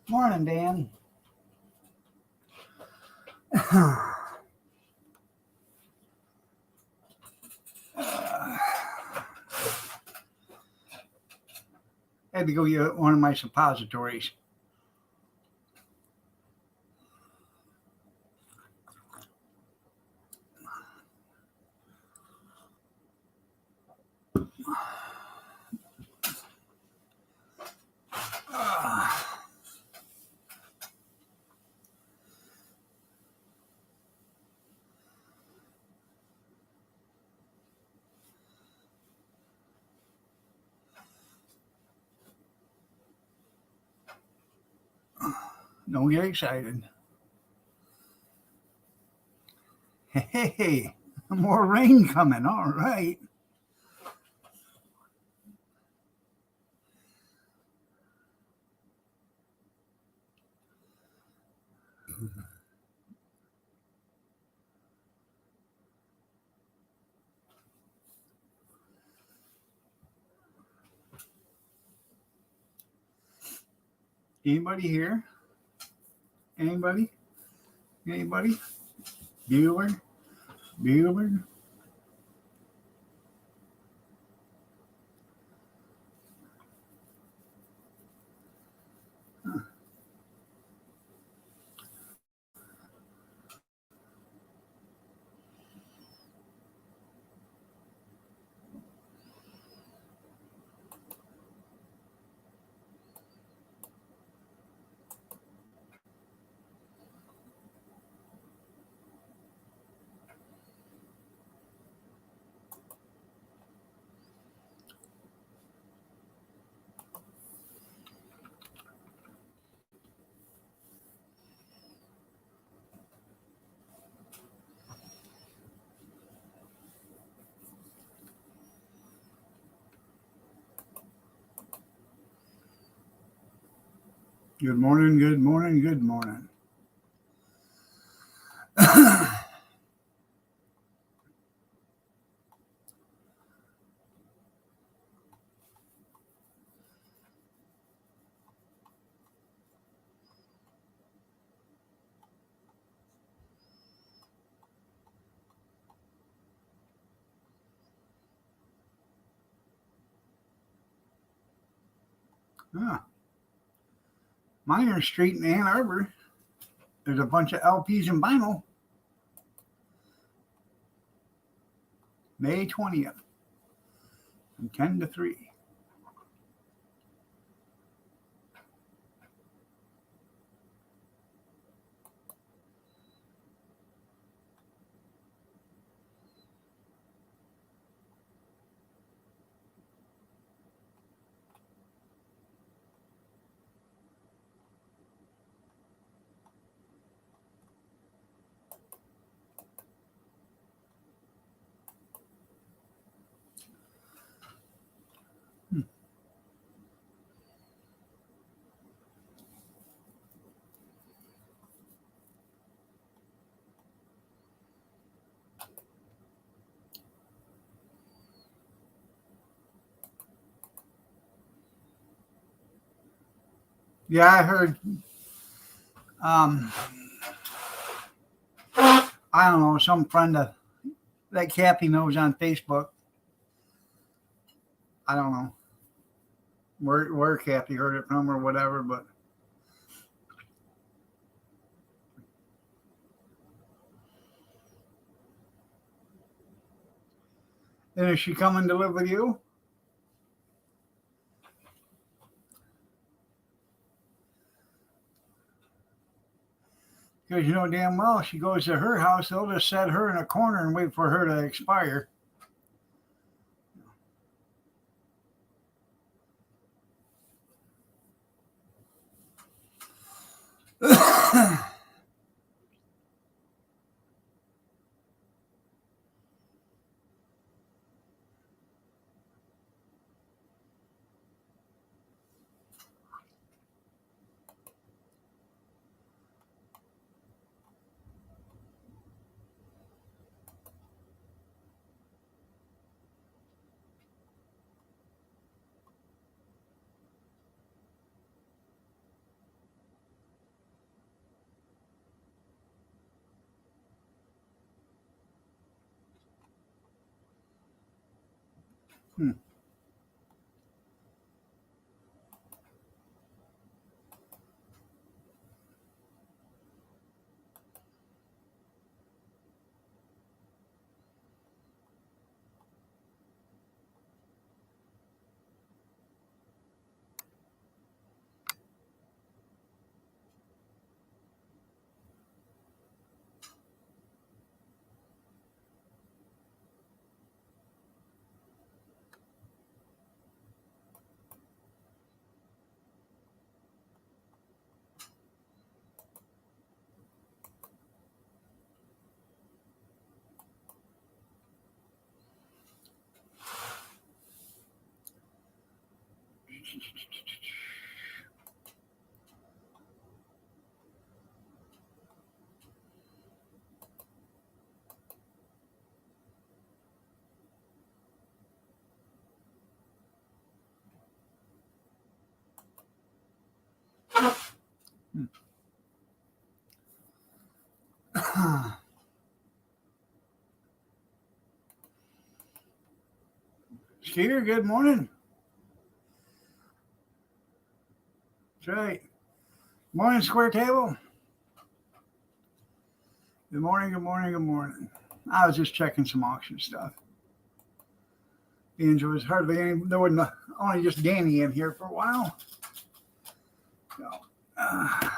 Morning, Dan. Had to go get one of my suppositories. Don't get excited. Hey, more rain coming. All right. Anybody here? Anybody? Anybody? Bueller? Bueller? Good morning, good morning, good morning. Ah, Minor Street in Ann Arbor. There's a bunch of LPs and vinyl. May 20th from 10 to 3. Yeah, I heard. Um, I don't know, some friend that Cappy knows on Facebook. I don't know where Cappy heard it from or whatever, but then is she coming to live with you? Because you know damn well she goes to her house, they'll just set her in a corner and wait for her to expire. Hmm. Skeeter, good morning. That's right. Morning, Square Table. Good morning, good morning, good morning. I was just checking some auction stuff. There was hardly any, there wasn't only just Danny in here for a while. So, uh,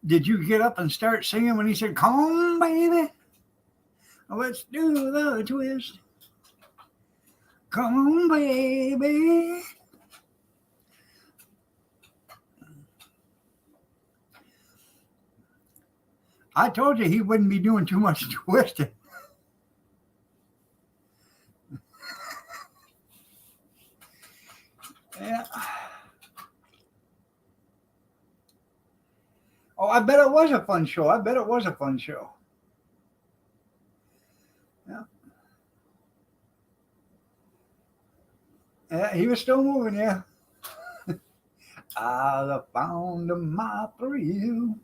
did you get up and start singing when he said, "Come on, baby, let's do the twist"? Come on, baby. I told you he wouldn't be doing too much twisting. Yeah. Oh, I bet it was a fun show. I bet it was a fun show. Yeah. Yeah, he was still moving, yeah. I found my thrill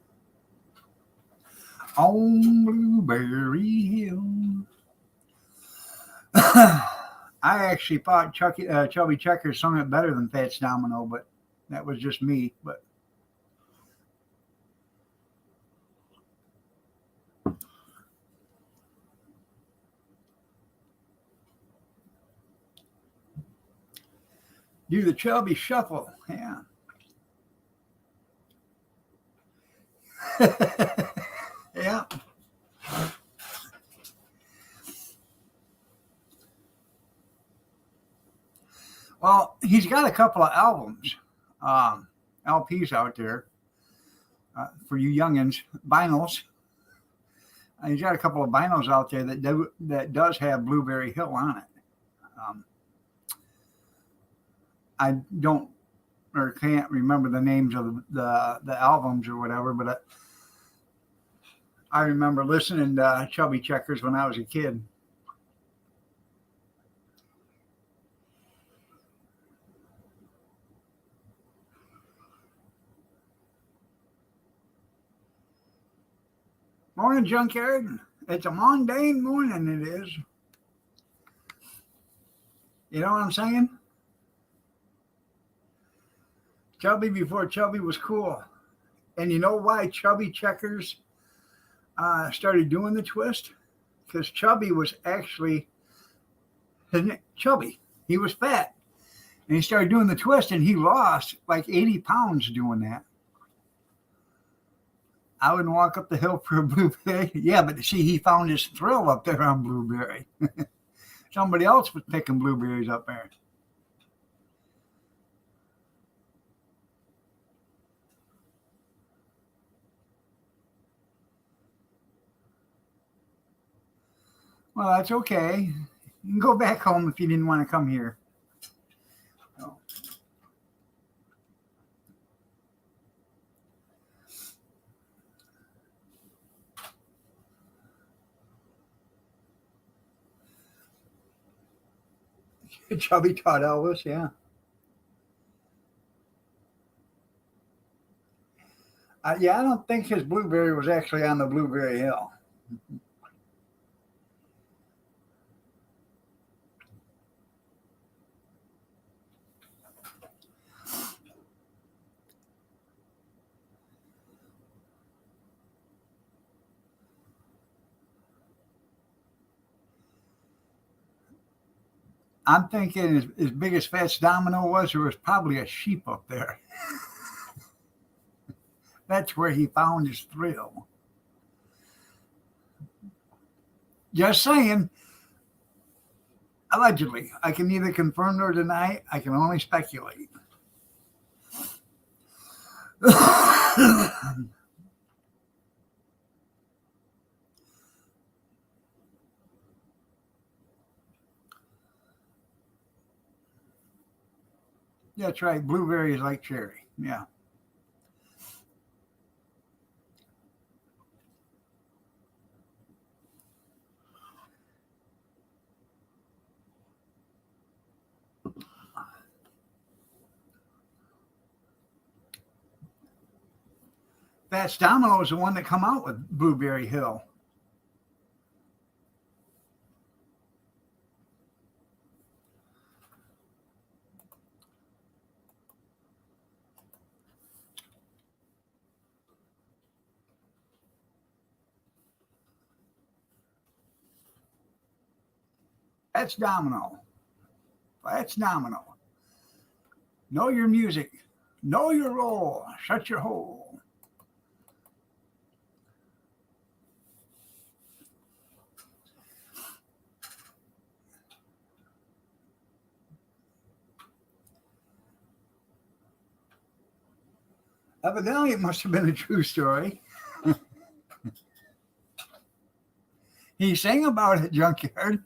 on Blueberry Hill. I actually thought Chubby Checker sung it better than Fats Domino, but that was just me. But do the Chubby Shuffle, yeah. Yeah. Well, he's got a couple of albums, LPs out there for you youngins, vinyls. He's got a couple of vinyls out there that does have Blueberry Hill on it. Um, I don't or can't remember the names of the albums or whatever, but I remember listening to Chubby Checkers when I was a kid. Morning, Junkyard. It's a mundane morning, it is. You know what I'm saying? Chubby before Chubby was cool. And you know why Chubby Checkers started doing the twist? Because Chubby was actually chubby. He was fat. And he started doing the twist and he lost like 80 pounds doing that. I wouldn't walk up the hill for a blueberry. Yeah, but see, he found his thrill up there on blueberry. Somebody else was picking blueberries up there. Well, that's okay. You can go back home if you didn't want to come here. So, Chubby Todd Elvis, yeah. Yeah, I don't think his blueberry was actually on the Blueberry Hill. I'm thinking as big as Fats Domino was, there was probably a sheep up there. That's where he found his thrill. Just saying. Allegedly. I can neither confirm nor deny. I can only speculate. That's right. Blueberry is like cherry. Yeah. Fats Domino is the one that come out with Blueberry Hill. Fats Domino. Fats Domino. Know your music. Know your role. Shut your hole. Evidently, it must have been a true story. He sang about it, Junkyard.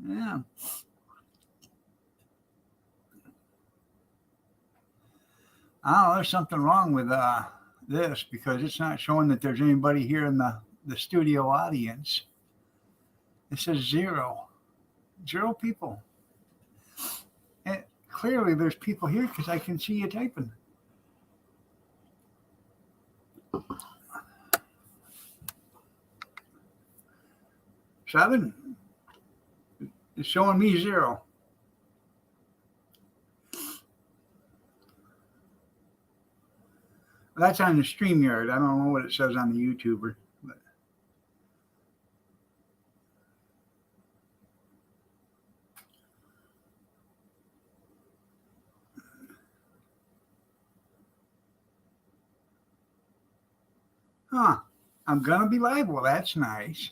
Yeah. I don't know, there's something wrong with this because it's not showing that there's anybody here in the studio audience. It says 0. 0 people. And clearly there's people here because I can see you typing. Seven. It's showing me 0. That's on the StreamYard. I don't know what it says on the YouTuber. But. Huh. I'm going to be live. Well, that's nice.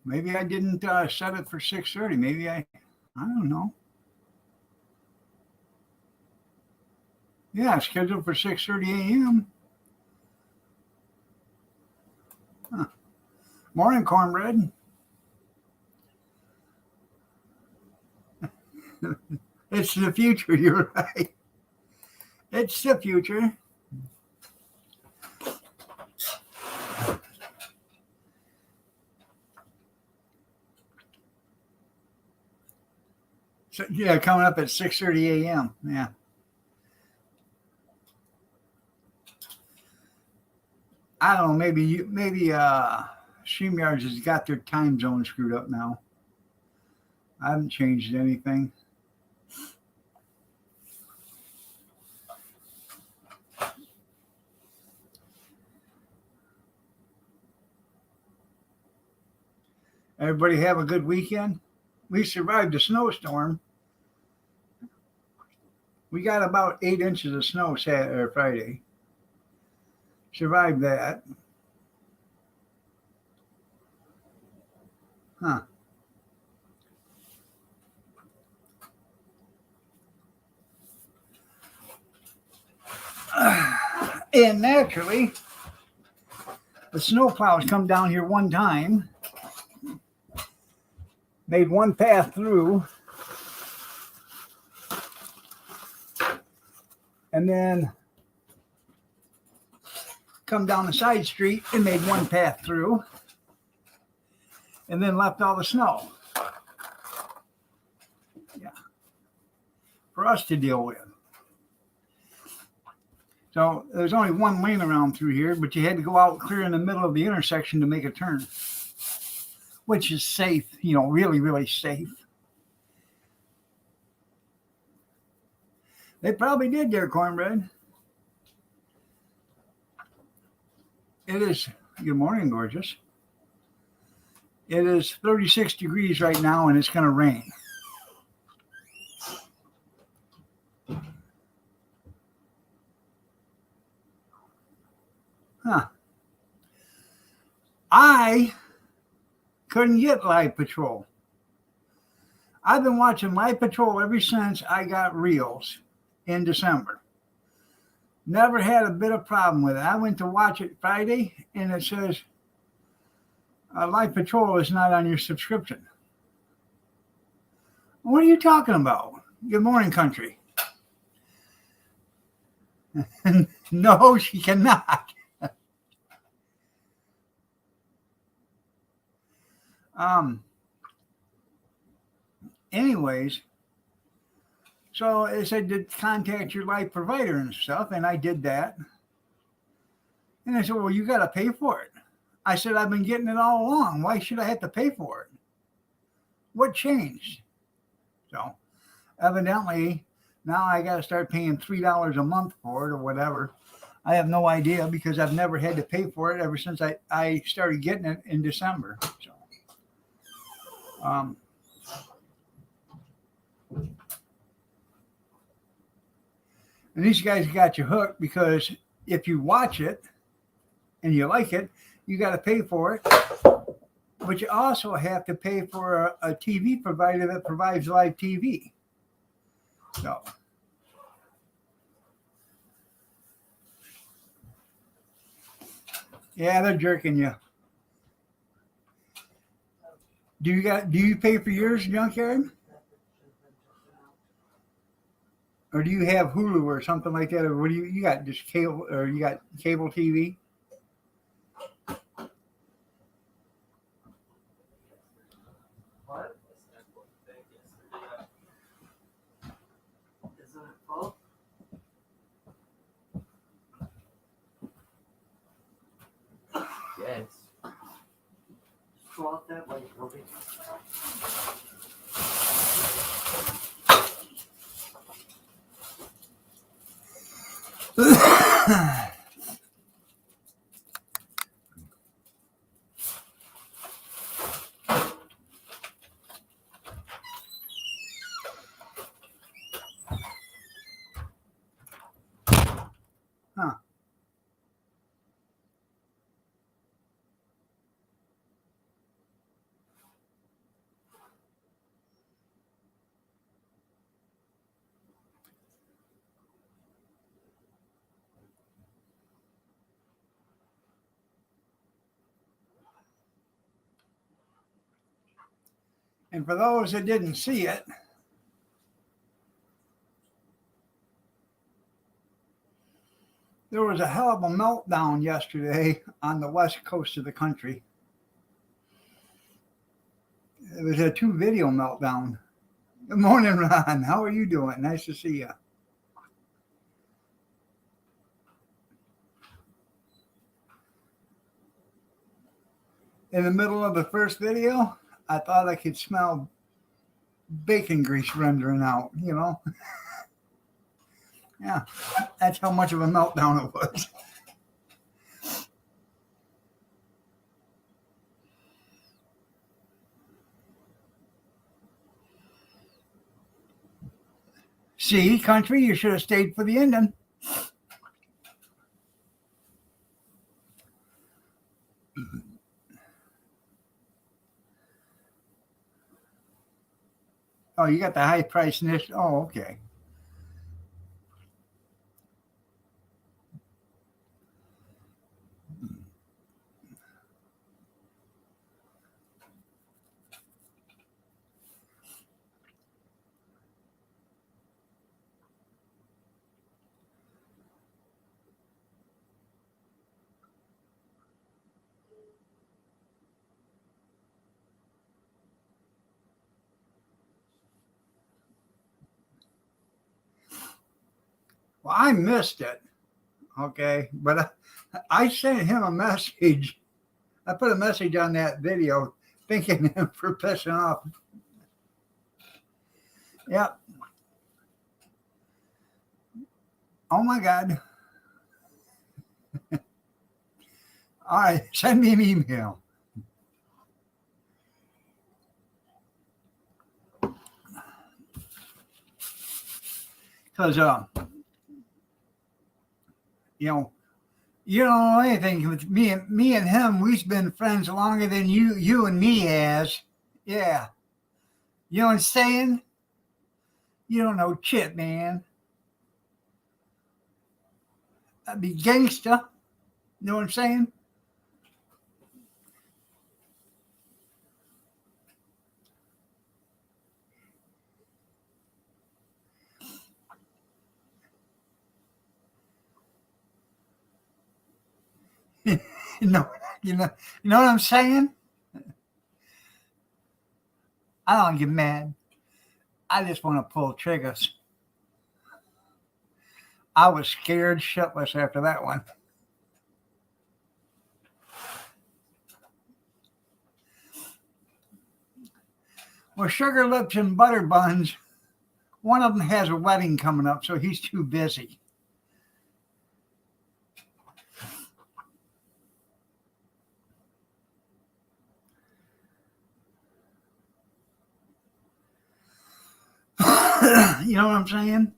Maybe I didn't set it for 6:30. Maybe I don't know. Yeah, scheduled for 6:30 a.m. Huh. Morning, Cornbread. It's the future. You're right. It's the future. So, yeah, coming up at 6:30 a.m. Yeah. I don't know. Maybe StreamYards has got their time zone screwed up now. I haven't changed anything. Everybody have a good weekend. We survived a snowstorm. We got about 8 inches of snow Saturday or Friday. Survived that. Huh. And naturally, The snow plows come down here one time, made one path through, and then come down the side street and made one path through, and then left all the snow. Yeah, for us to deal with. So there's only one lane around through here, but you had to go out clear in the middle of the intersection to make a turn, which is safe, you know, really, really safe. They probably did there, Cornbread. It is, good morning, gorgeous. It is 36 degrees right now, and it's going to rain. Huh. I couldn't get Live Patrol. I've been watching Live Patrol ever since I got Reels in December. Never had a bit of problem with it. I went to watch it Friday, and it says, Live Patrol is not on your subscription. What are you talking about? Good morning, country. No, she cannot. Anyways, so it said to contact your live provider and stuff, and I did that. And I said, well, you got to pay for it. I said, I've been getting it all along. Why should I have to pay for it? What changed? So evidently, now I got to start paying $3 a month for it or whatever. I have no idea because I've never had to pay for it ever since I started getting it in December. So, and these guys got you hooked because if you watch it and you like it, you got to pay for it. But you also have to pay for a TV provider that provides live TV. So, yeah, they're jerking you. Do you pay for yours, Junkyard? Or do you have Hulu or something like that? Or what do you got? Just cable, or you got cable TV? What? Isn't it full? Yes. Go out that way, Kobe. Huh. And for those that didn't see it, there was a hell of a meltdown yesterday on the west coast of the country. It was a 2-video meltdown. Good morning, Ron. How are you doing? Nice to see you. In the middle of the first video, I thought I could smell bacon grease rendering out, you know? Yeah, that's how much of a meltdown it was. See, country, you should have stayed for the ending. Oh, you got the high price niche. Oh, okay. Well, I missed it. Okay. But I sent him a message. I put a message on that video thanking him for pissing off. Yep. Oh my God. All right. Send me an email. Because, you don't know anything with me and him. We've been friends longer than you and me has. Yeah. You know what I'm saying? You don't know shit, man. I'd be gangster. You know what I'm saying? you know, you know what I'm saying? I don't get mad. I just want to pull triggers. I was scared shitless after that one. Well, Sugar Lips and Butter Buns, one of them has a wedding coming up, so he's too busy. You know what I'm saying?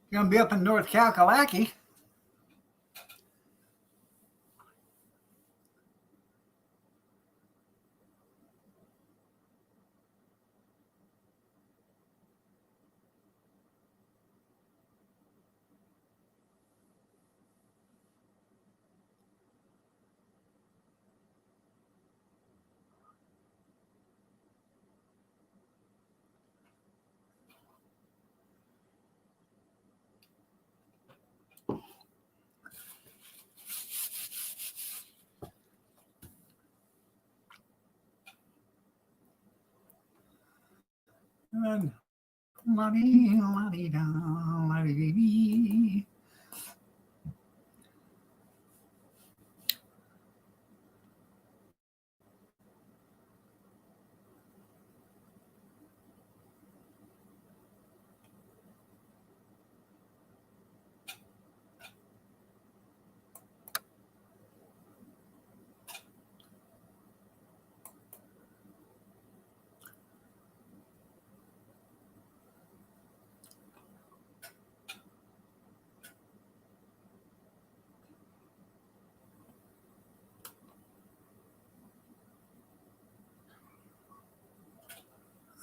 You're going to be up in North Kakalaki. And la-dee-da, la-dee-dee-dee.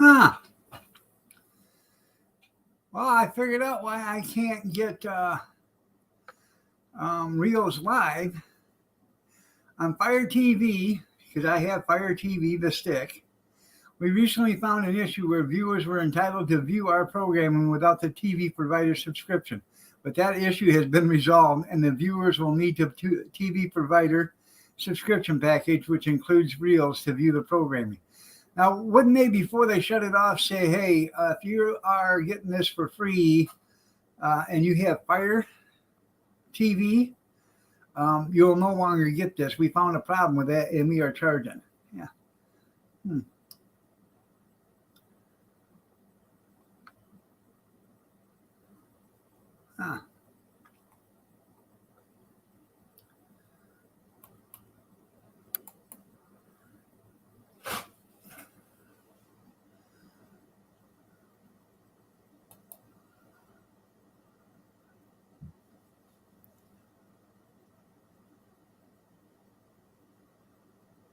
Huh. Well, I figured out why I can't get Reels Live on Fire TV, because I have Fire TV, the stick. We recently found an issue where viewers were entitled to view our programming without the TV provider subscription. But that issue has been resolved, and the viewers will need the TV provider subscription package, which includes Reels, to view the programming. Now, wouldn't they, before they shut it off, say, hey, if you are getting this for free and you have Fire TV, you'll no longer get this. We found a problem with that, and we are charging. Yeah. Huh.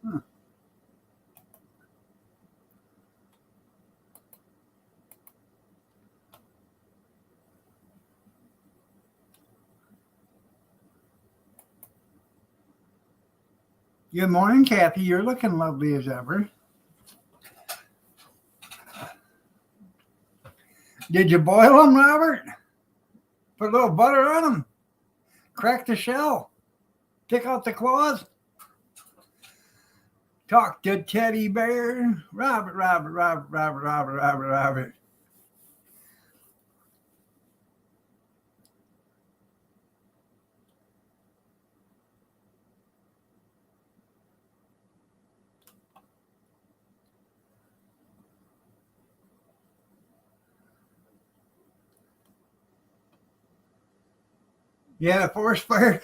Huh. Good morning, Kathy. You're looking lovely as ever. Did you boil them, Robert? Put a little butter on them. Crack the shell. Pick out the claws. Talk to Teddy Bear. Robert, Robert, Robert, Robert, Robert, Robert, Robert. You had a forest fire?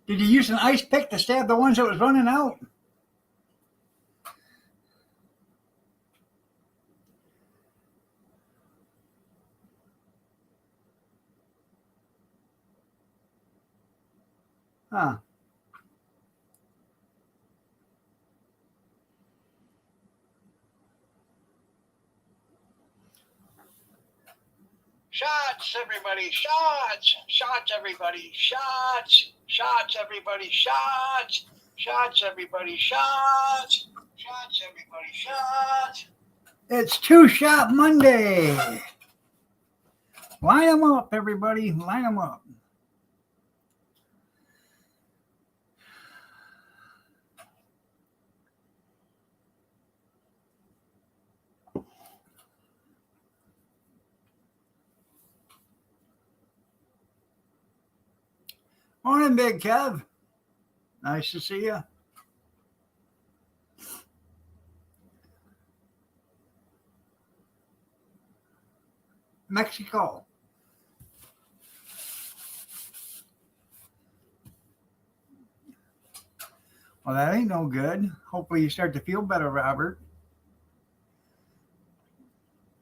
Did you use an ice pick to stab the ones that was running out? Huh. Shots, everybody, shots! Shots, everybody, shots! Shots, everybody, shots! Shots, everybody, shots! Shots, everybody, shots! It's Two Shot Monday! Line them up, everybody, line them up. Morning, Big Kev. Nice to see you. Mexico. Well, that ain't no good. Hopefully you start to feel better, Robert.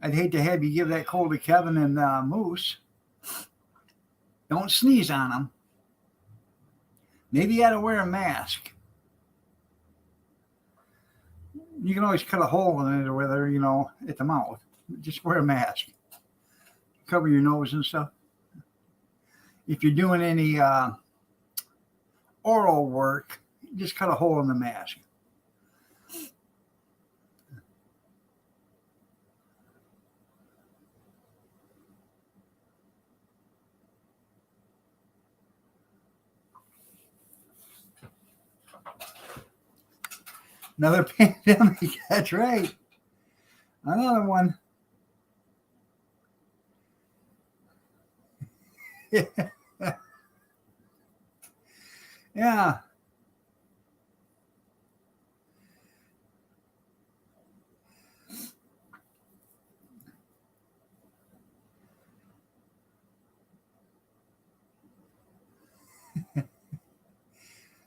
I'd hate to have you give that cold to Kevin and Moose. Don't sneeze on them. Maybe you got to wear a mask. You can always cut a hole in it or whether, at the mouth. Just wear a mask. Cover your nose and stuff. If you're doing any oral work, just cut a hole in the mask. Another pandemic. That's right. Another one. Yeah.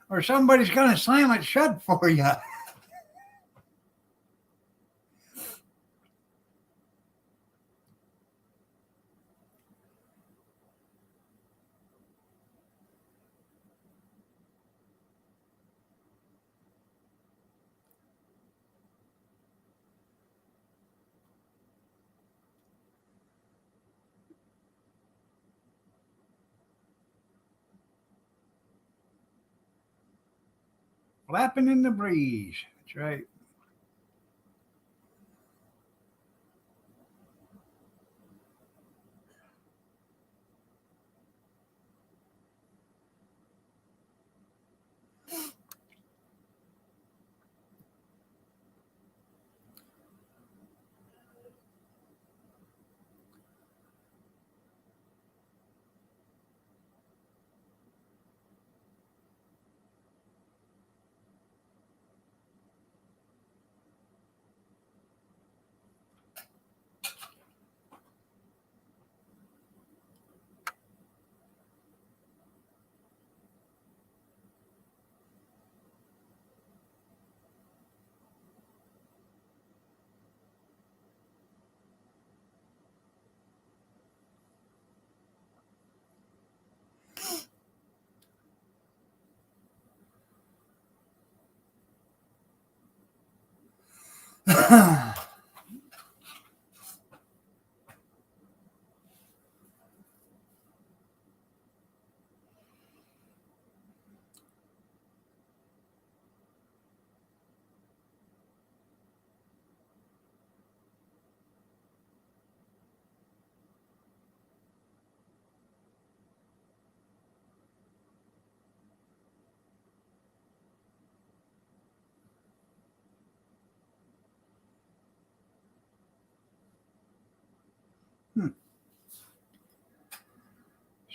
Or somebody's going to slam it shut for you. Flapping in the breeze. That's right.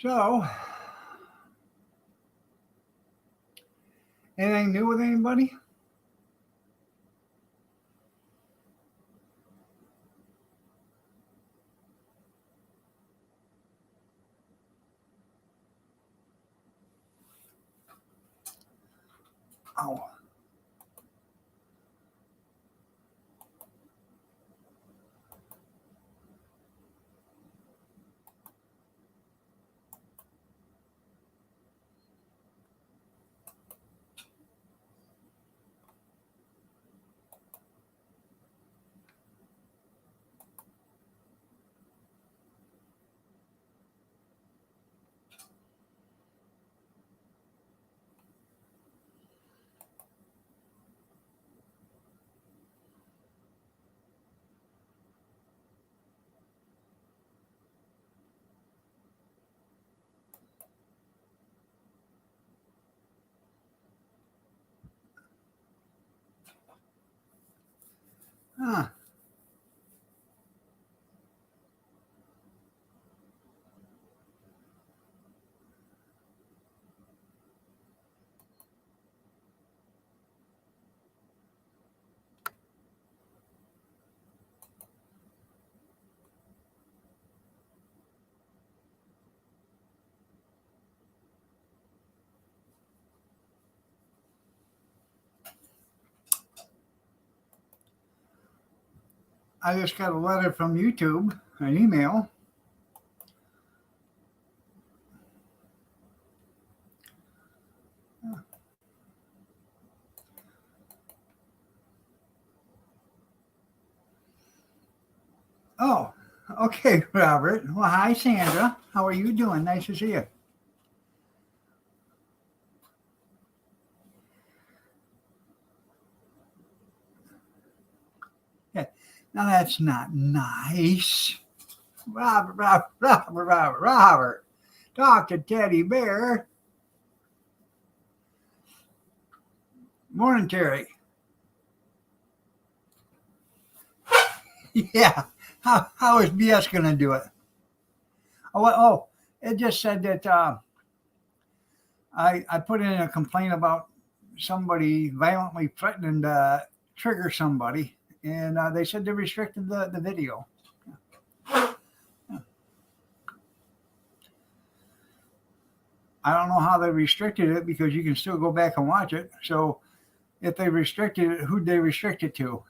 So, anything new with anybody? Oh, huh. I just got a letter from YouTube, an email. Oh, okay, Robert. Well, hi, Sandra. How are you doing? Nice to see you. Yeah. Now that's not nice. Robert. Talk to Teddy Bear. Morning, Terry. Yeah. How is BS going to do it? Oh, it just said that I put in a complaint about somebody violently threatening to trigger somebody, and they said they restricted the video. I don't know how they restricted it because you can still go back and watch it. So if they restricted it, who'd they restrict it to?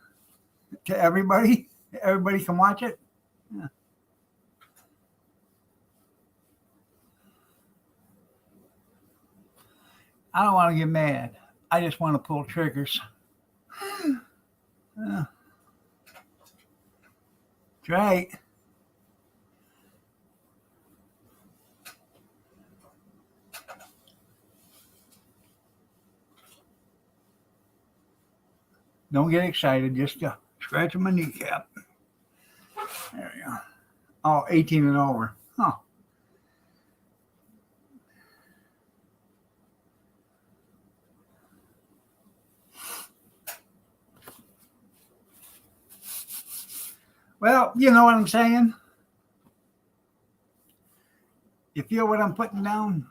To everybody? Everybody can watch it? Yeah. I don't want to get mad. I just want to pull triggers. That's right. Don't get excited. Just scratching my kneecap. There we go. Oh, 18 and over. Huh. Well, you know what I'm saying? You feel what I'm putting down?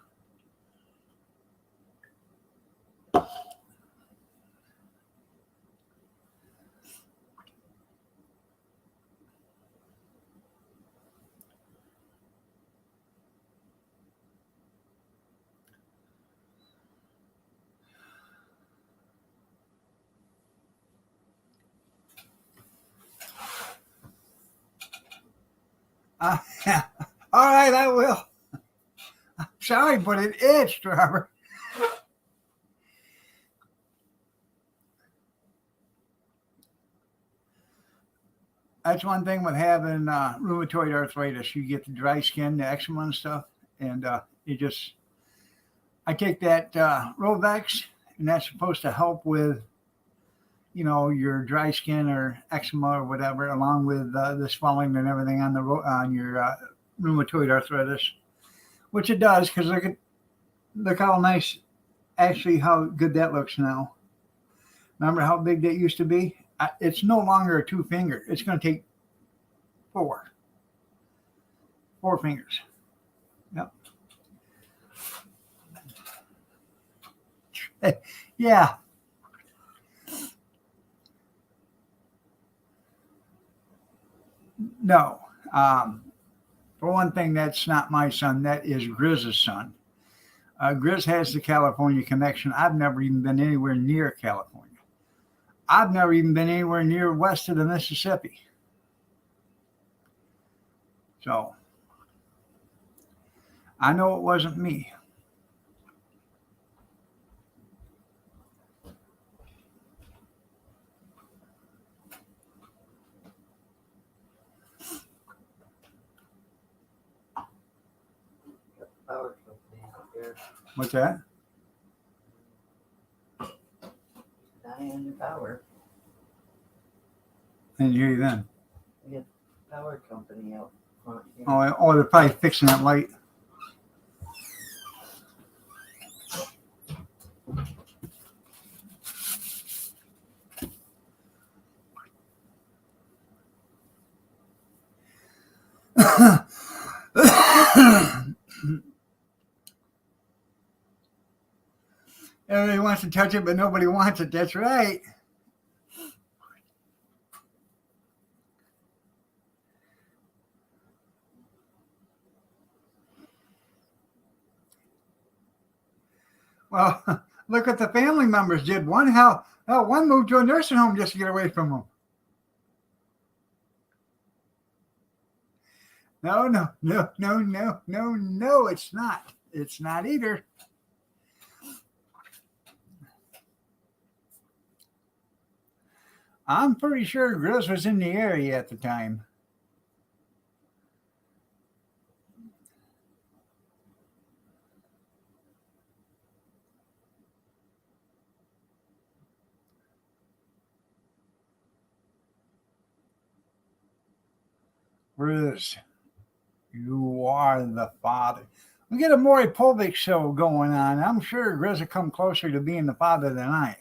Uh, all right, I will. Sorry, but it itched, Robert. That's one thing with having rheumatoid arthritis. You get the dry skin, the eczema and stuff, and I take that Rovex, and that's supposed to help with, your dry skin or eczema or whatever, along with the swelling and everything on your rheumatoid arthritis, which it does because look how nice, actually, how good that looks now. Remember how big that used to be? It's no longer a 2 finger. It's going to take four fingers. Yep. Yeah. No. For one thing, that's not my son. That is Grizz's son. Grizz has the California connection. I've never even been anywhere near California. I've never even been anywhere near west of the Mississippi. So I know it wasn't me. Power company out there. What's that? Diane Power. I didn't hear you then. We got power company out front here. Oh, they're probably fixing that light. Everybody wants to touch it, but nobody wants it. That's right. Well, look what the family members did. One moved to a nursing home just to get away from them. No, no, no, no, no, no, no, it's not. It's not either. I'm pretty sure Grizz was in the area at the time. Grizz, you are the father. We get a Maury Povich show going on. I'm sure Grizz will come closer to being the father than I am.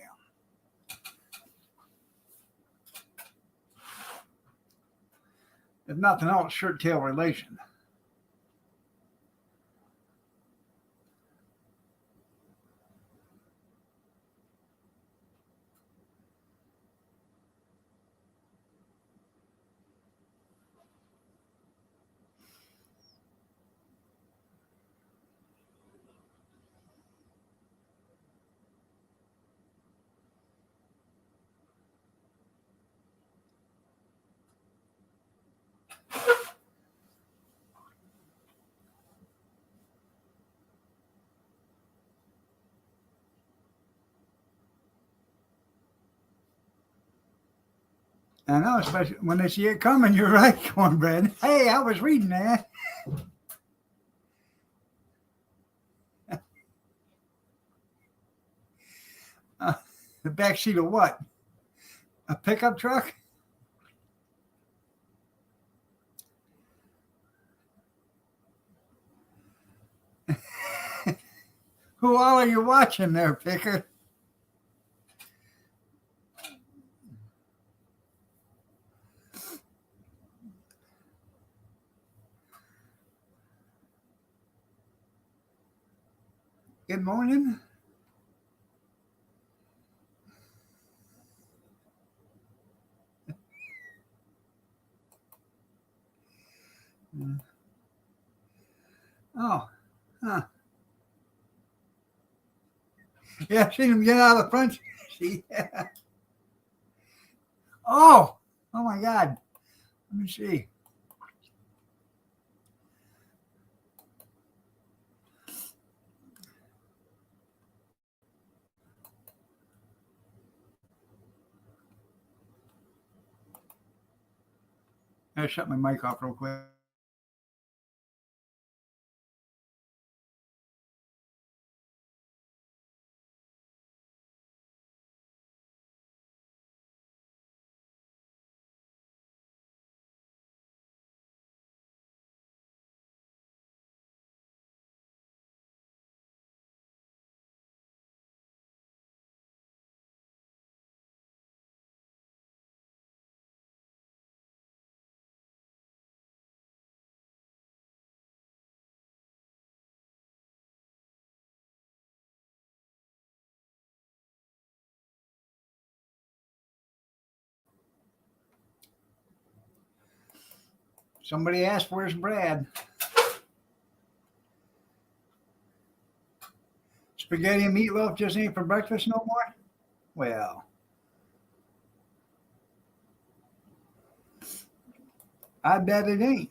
If nothing else, shirt tail relation. I know, especially when they see it coming. You're right, Cornbread. Hey, I was reading that. The back seat of what? A pickup truck? Who all are you watching there, Picker? Good morning. Oh, huh. Yeah, I've seen him get out of the front. See? Oh, oh my God. Let me see. I shut my mic off real quick. Somebody asked, where's Brad? Spaghetti and meatloaf just ain't for breakfast no more? Well, I bet it ain't.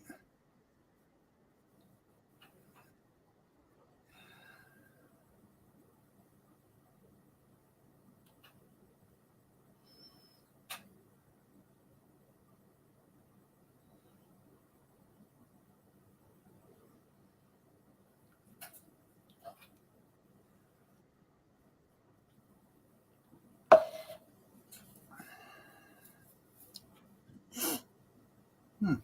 Hmm.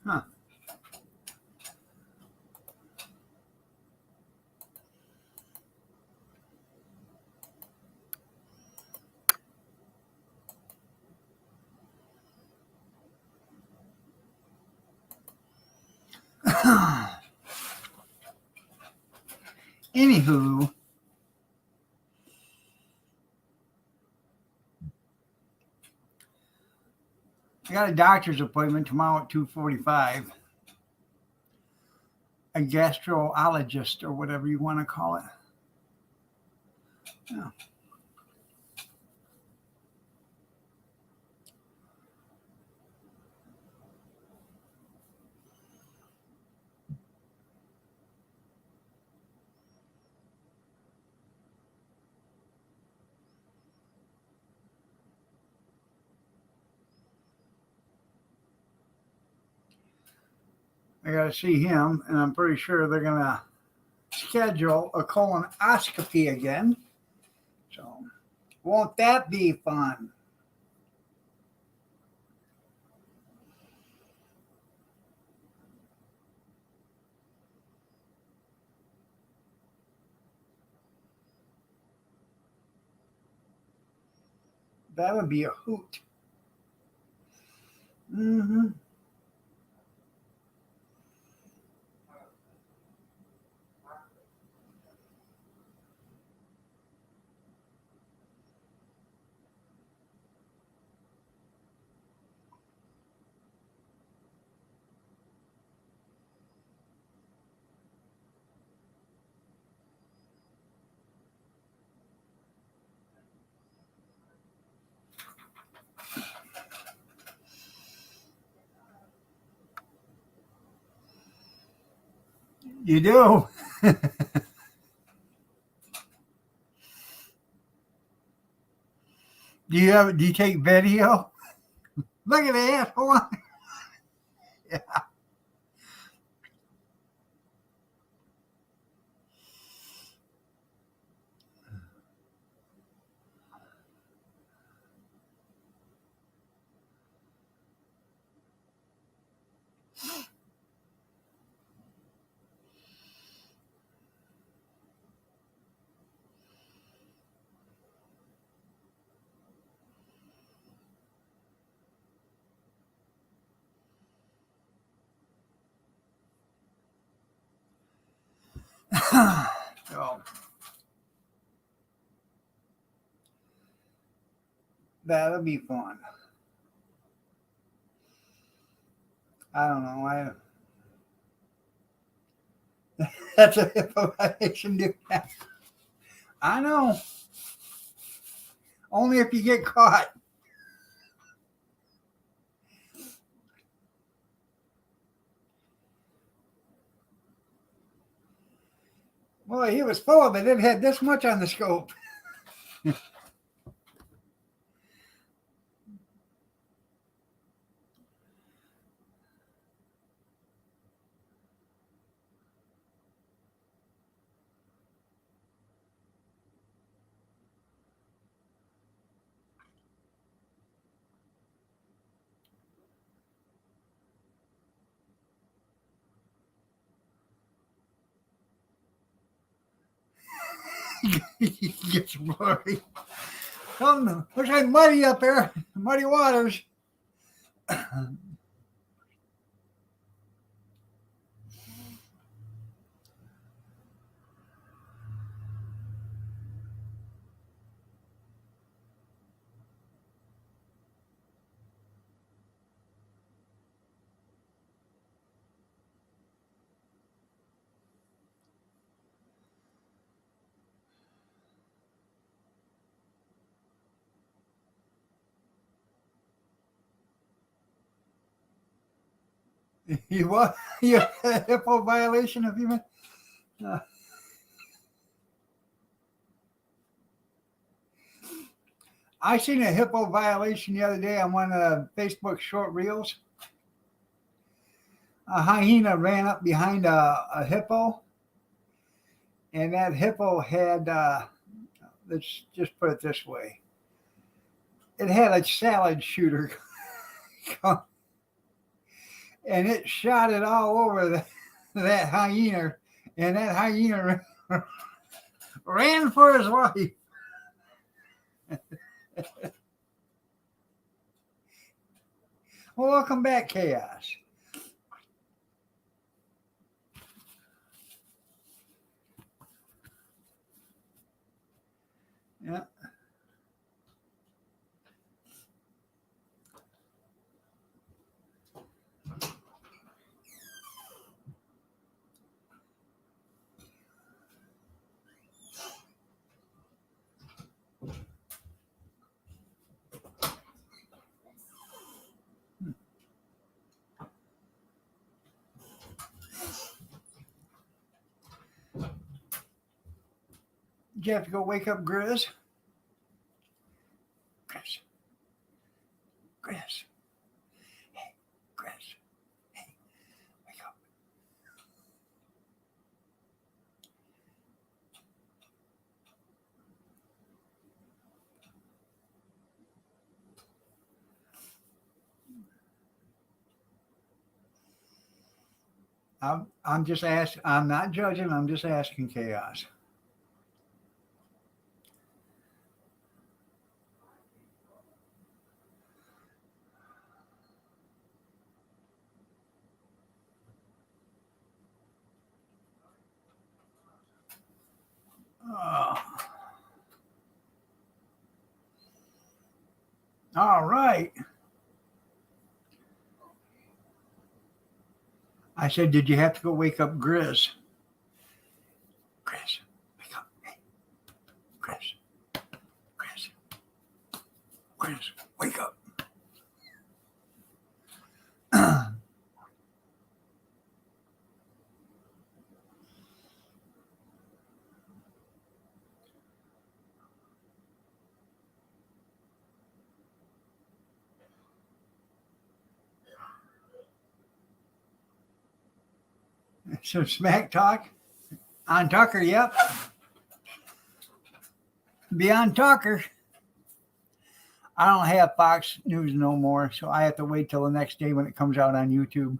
Huh. Anywho, I got a doctor's appointment tomorrow at 2:45. A gastroenterologist or whatever you want to call it. Yeah. I got to see him, and I'm pretty sure they're going to schedule a colonoscopy again. So, won't that be fun? That'll be a hoot. Mm-hmm. You do. Do you take video? Look at that. Hold on. Yeah. So that'll be fun. I don't know. That's a hippo violation, dude. I know. Only if you get caught. Boy, he was full of it. It had this much on the scope. He gets blurry. Looks like muddy up there. Muddy waters. You what? You had a HIPAA violation of human? I seen a HIPAA violation the other day on one of the Facebook short reels. A hyena ran up behind a hippo, and that hippo had, let's just put it this way, it had a salad shooter, and it shot it all over that hyena, and that hyena ran for his life. Well, welcome back, Chaos. Yeah. Did you have to go wake up Grizz? Grizz. Grizz. Hey, Grizz. Hey, wake up. I'm just asking. I'm not judging. I'm just asking, Chaos. All right. I said, did you have to go wake up Grizz? Grizz, wake up. Hey, Grizz. Grizz. Grizz, wake up. Some smack talk on Tucker. Yep. Beyond Tucker. I don't have Fox News no more, so I have to wait till the next day when it comes out on YouTube.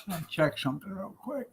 I'll check something real quick.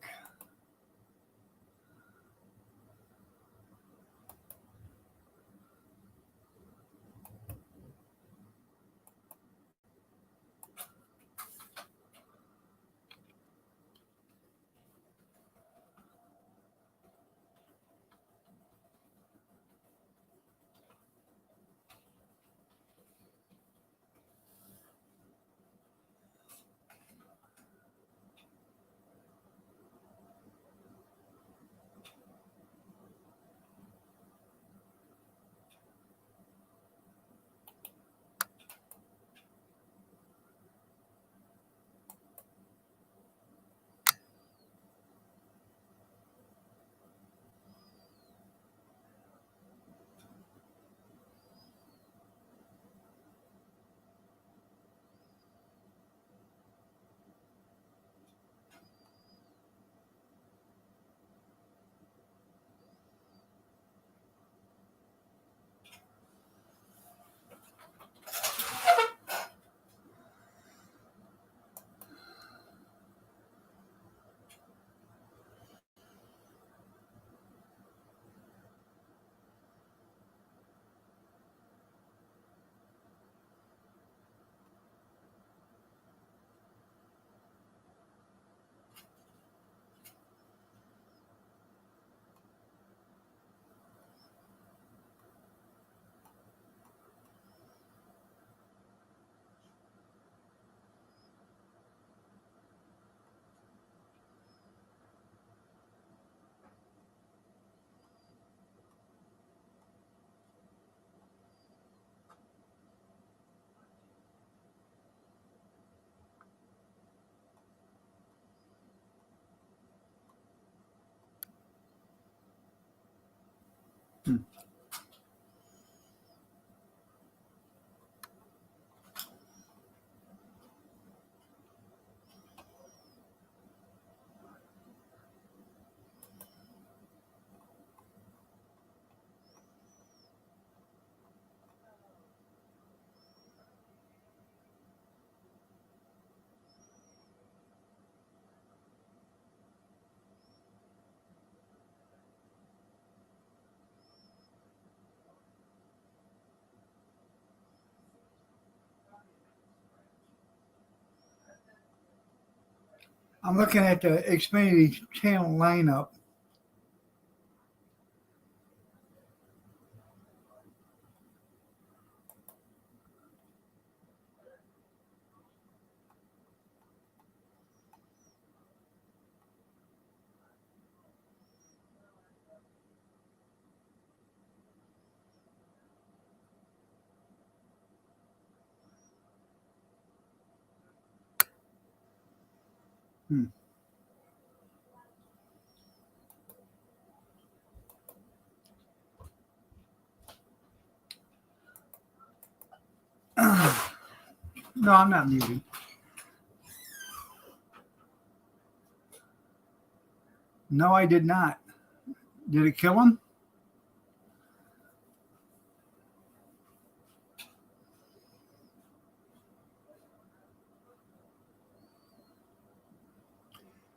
I'm looking at the Xfinity channel lineup. No, I'm not muted. No, I did not. Did it kill him?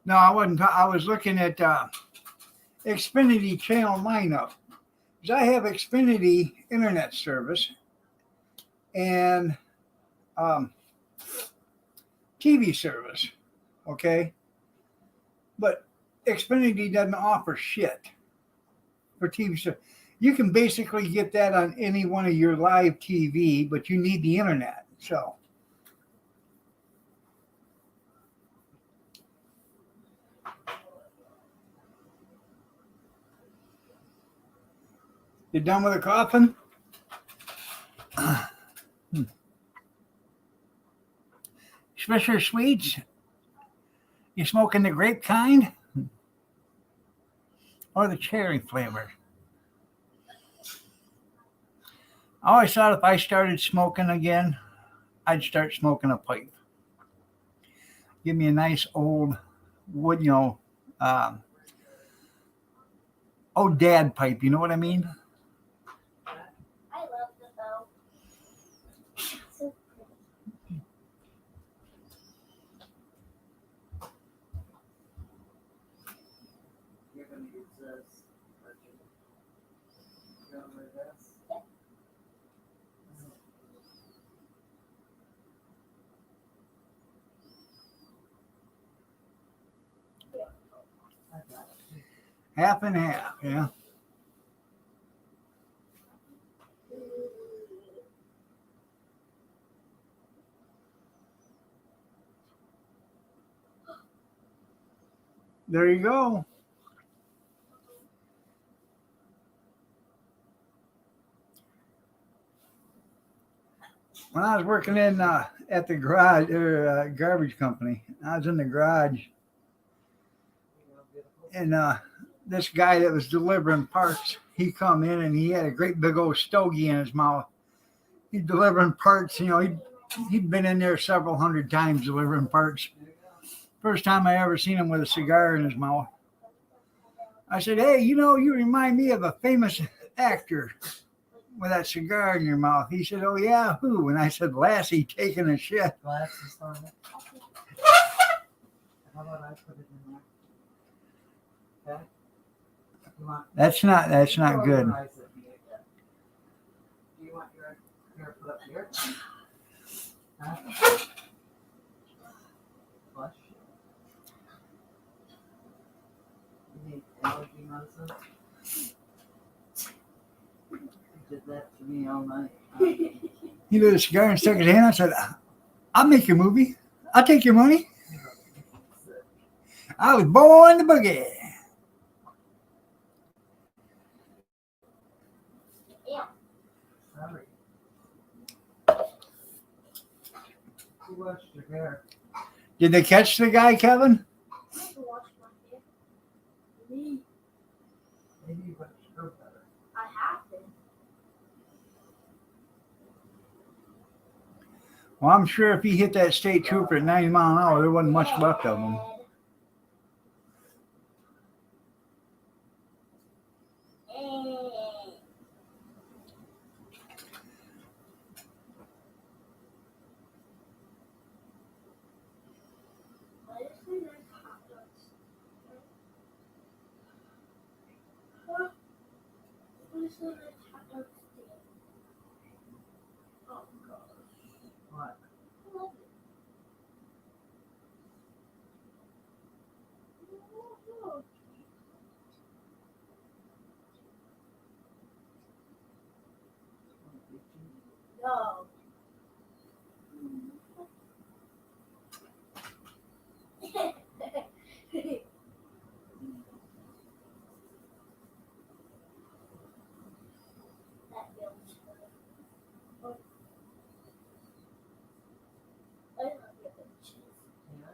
No, I wasn't. I was looking at Xfinity channel lineup. Because I have Xfinity internet service and TV service. Okay. But Xfinity doesn't offer shit for TV service. You can basically get that on any one of your live TV, but you need the internet. So. You done with the coughing? Swisher Sweets? You smoking the grape kind? Or the cherry flavor? I always thought if I started smoking again, I'd start smoking a pipe. Give me a nice old wood, old dad pipe. You know what I mean? I love the bow. So Half and half, yeah. There you go. When I was working in at the garage or garbage company, I was in the garage, and this guy that was delivering parts, he come in and he had a great big old stogie in his mouth. He's delivering parts. You know, he'd been in there several hundred times delivering parts. First time I ever seen him with a cigar in his mouth. I said, "Hey, you know, you remind me of a famous actor with that cigar in your mouth." He said, "Oh yeah, who?" And I said, "Lassie taking a shit." Glasses on it. How about I put it in there? Okay. You want? That's not good. Polarize it. Do you want your hair put up here? Huh? Flush. You need allergy medicine? You did that to me all night. He lit a cigar and stuck his hand out and said, "I'll make your movie. I'll take your money. I was born to boogie." Sorry. Who washed your hair? Did they catch the guy, Kevin? Maybe you washed her better. I have been. Well, I'm sure if he hit that state trooper at 90 miles an hour, there wasn't much left of him. What? No. That feels good. I don't get the cheese. Yeah.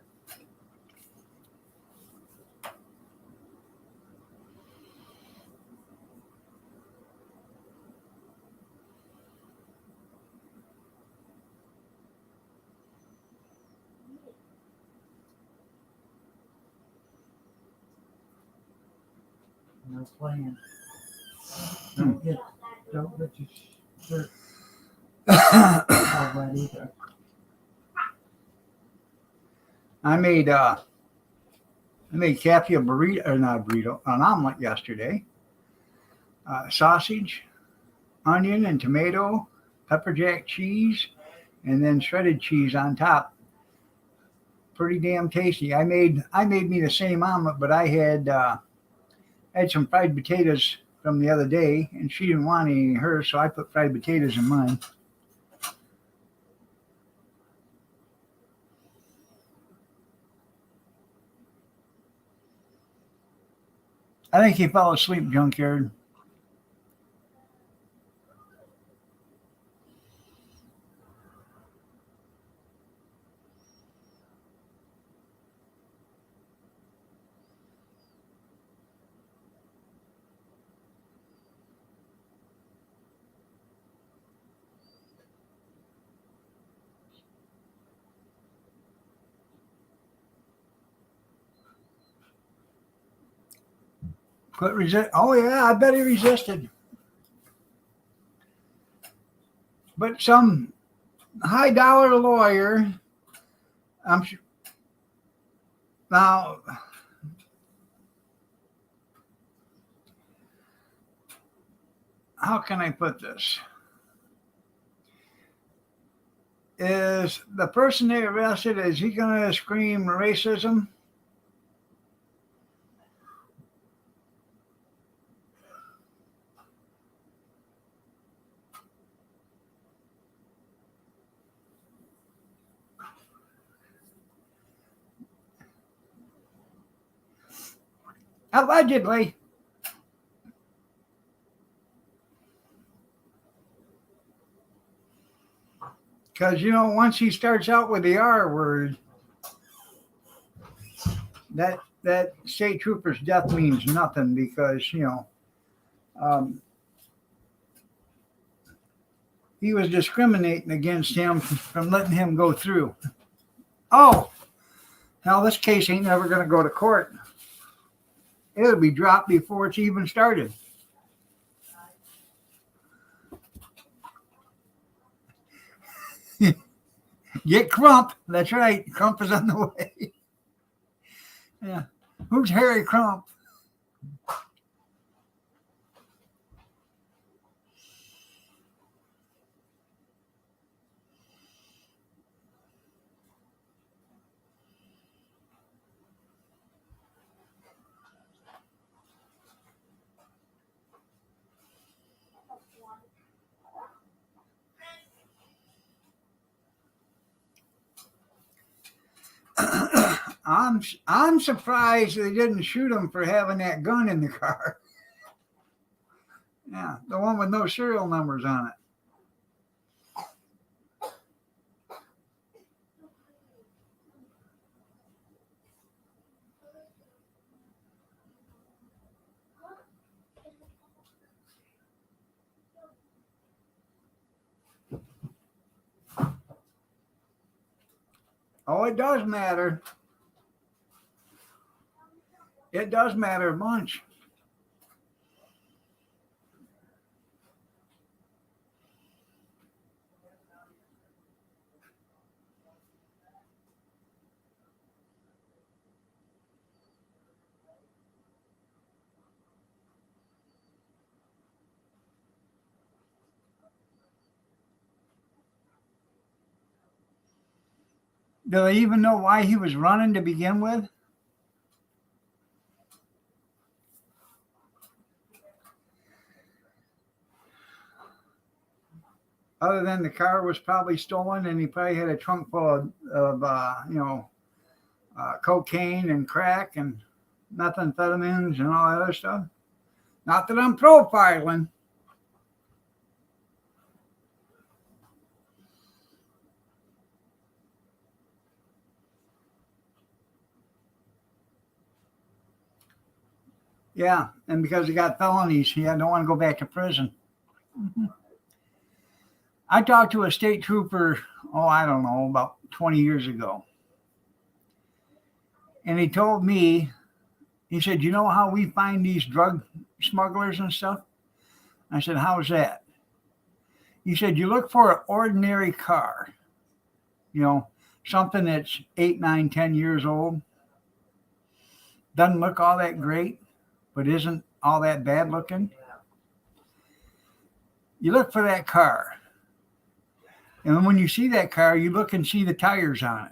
No playing. Don't get your shirt all wet either. I made Kathy a burrito, or not a burrito, an omelet yesterday. Sausage, onion, and tomato, pepper jack cheese, and then shredded cheese on top. Pretty damn tasty. I made me the same omelet, but I had some fried potatoes from the other day, and she didn't want any of hers, so I put fried potatoes in mine. I think he fell asleep, Junkyard. Quit resist. Oh yeah, I bet he resisted. But some high dollar lawyer, I'm sure. Now, how can I put this? Is the person they arrested, is he going to scream racism? Allegedly. Because, you know, once he starts out with the R word, that state trooper's death means nothing because, you know, he was discriminating against him from letting him go through. Oh, now this case ain't never going to go to court. It'll be dropped before it's even started. Get Crump. That's right. Crump is on the way. Yeah. Who's Harry Crump? I'm surprised they didn't shoot him for having that gun in the car. Yeah, the one with no serial numbers on it. Oh, it does matter. It does matter a bunch. Do they even know why he was running to begin with? Other than the car was probably stolen and he probably had a trunk full of cocaine and crack and methamphetamines and all that other stuff. Not that I'm profiling. Yeah, and because he got felonies, he don't want to go back to prison. Mm-hmm. I talked to a state trooper, I don't know, about 20 years ago. And he told me, he said, you know how we find these drug smugglers and stuff? I said, how's that? He said, you look for an ordinary car, you know, something that's 8, 9, 10 years old. Doesn't look all that great, but isn't all that bad looking. You look for that car. And when you see that car, you look and see the tires on it.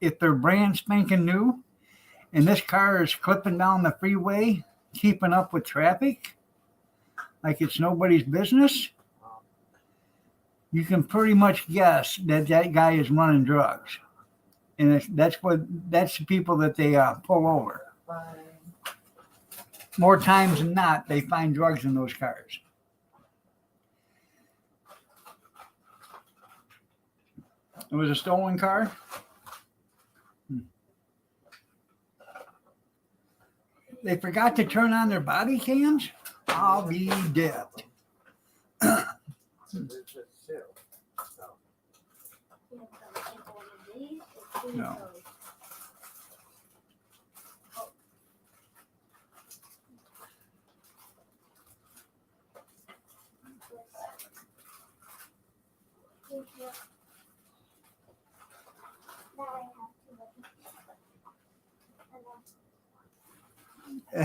If they're brand spanking new, and this car is clipping down the freeway, keeping up with traffic, like it's nobody's business, you can pretty much guess that that guy is running drugs. And that's the people that they pull over. More times than not, they find drugs in those cars. It was a stolen car. They forgot to turn on their body cams. I'll be dead. No.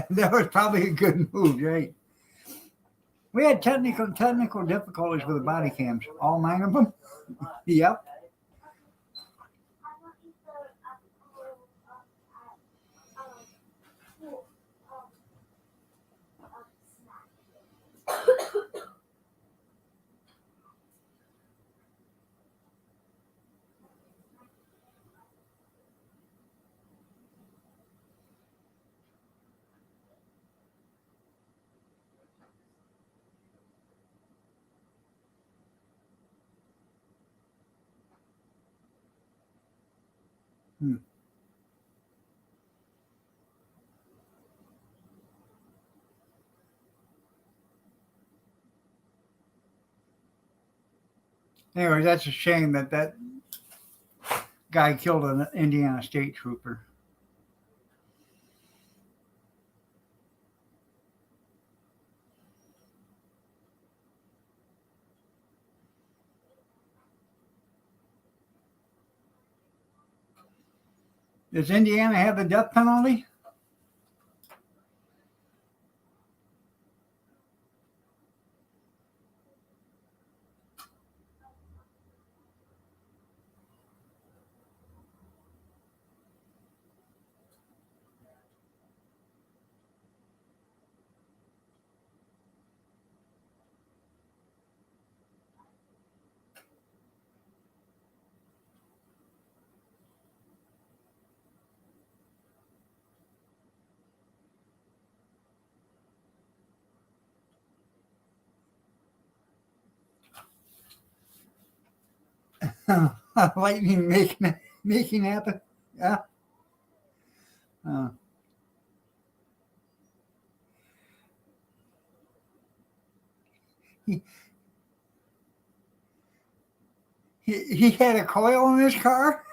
That was probably a good move, right? We had technical difficulties with the body cams, all 9 of them. Yep. Anyway, that's a shame that that guy killed an Indiana state trooper. Does Indiana have the death penalty? Lightning making happen. Yeah. Uh, he, he had a coil in his car.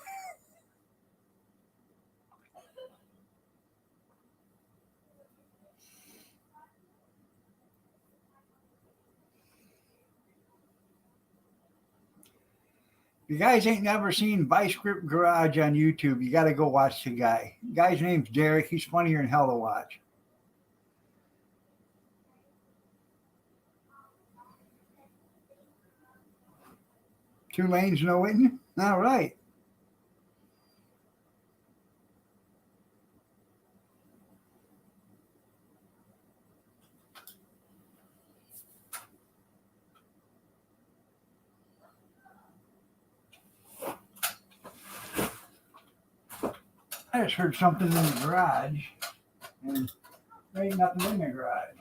You guys ain't never seen Vice Grip Garage on YouTube. You got to go watch the guy. The guy's name's Derek. He's funnier than hell to watch. Two lanes, no waiting. All right. I just heard something in the garage, and there ain't nothing in the garage.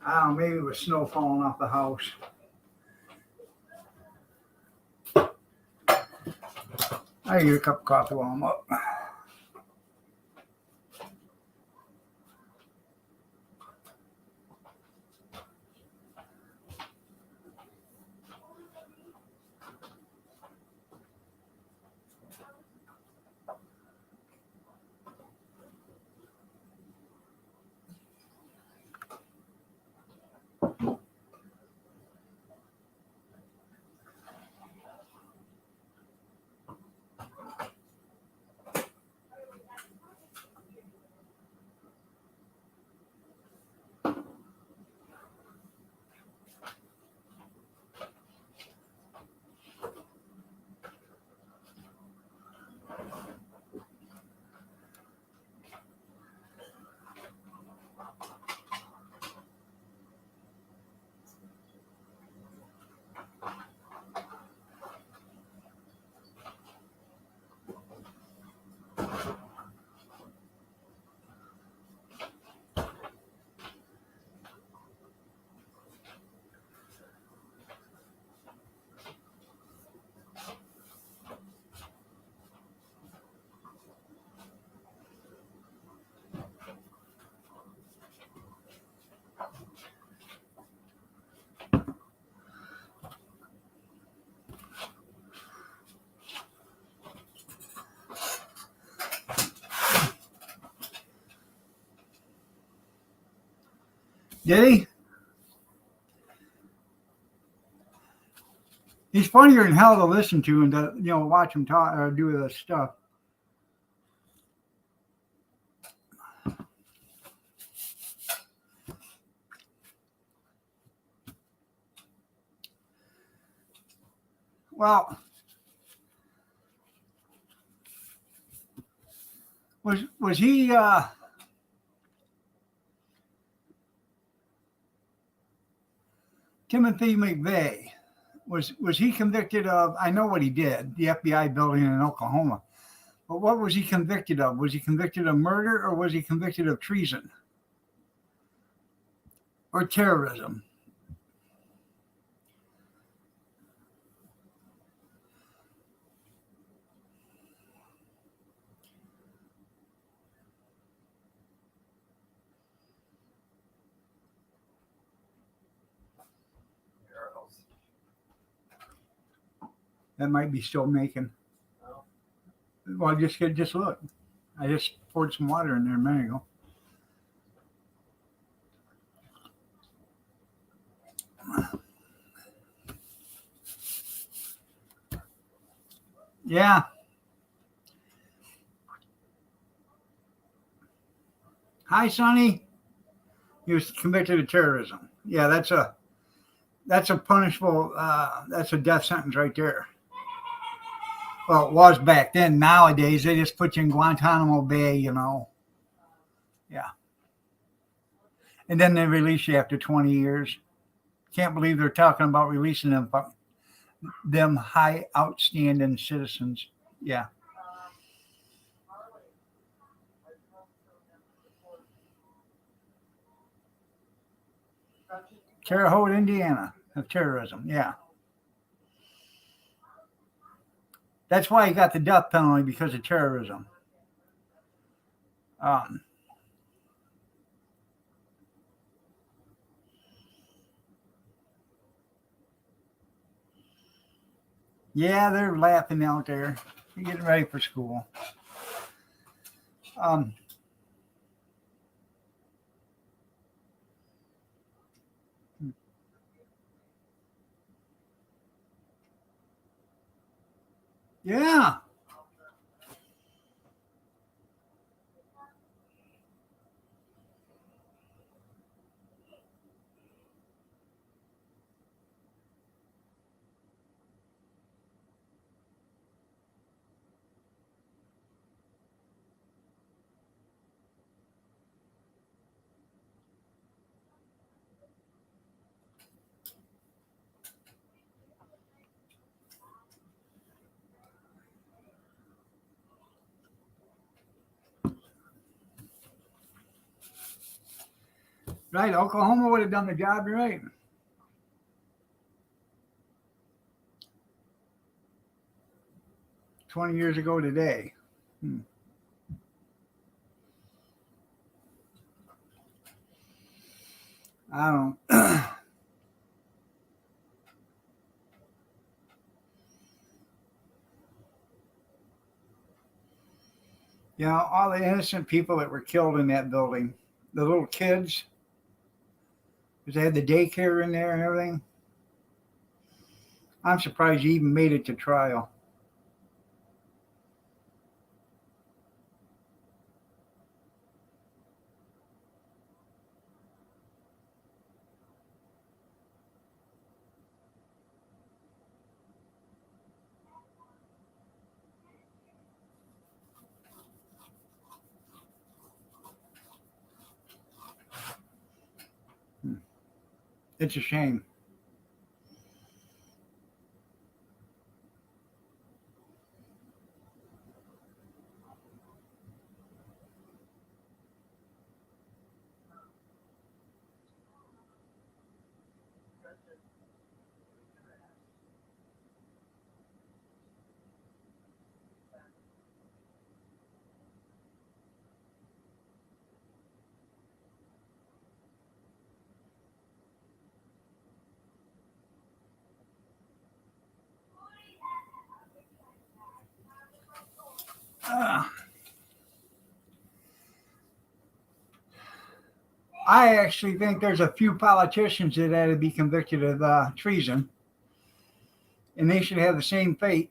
I don't know, maybe it was snow falling off the house. I get a cup of coffee while I'm up. Did he? He's funnier than hell to listen to and to, watch him talk or do the stuff. Well, was he Timothy McVeigh? Was he convicted of? I know what he did, the FBI building in Oklahoma. But what was he convicted of? Was he convicted of murder or was he convicted of treason or terrorism? Girls. That might be still making. Oh. Well, just look. I just poured some water in there a minute ago. Yeah. Hi, Sonny. He was convicted of terrorism. Yeah, that's a punishable. That's a death sentence right there. Well, it was back then. Nowadays, they just put you in Guantanamo Bay, you know. Yeah. And then they release you after 20 years. Can't believe they're talking about releasing them high outstanding citizens. Yeah. Terre Haute, Indiana, of terrorism. Yeah. That's why he got the death penalty, because of terrorism. Yeah, they're laughing out there. They're getting ready for school. Yeah. Right. Oklahoma would have done the job right. "20 years ago today." I don't. You know, all the innocent people that were killed in that building, the little kids, because they had the daycare in there and everything. I'm surprised you even made it to trial. It's a shame. I actually think there's a few politicians that had to be convicted of treason, and they should have the same fate.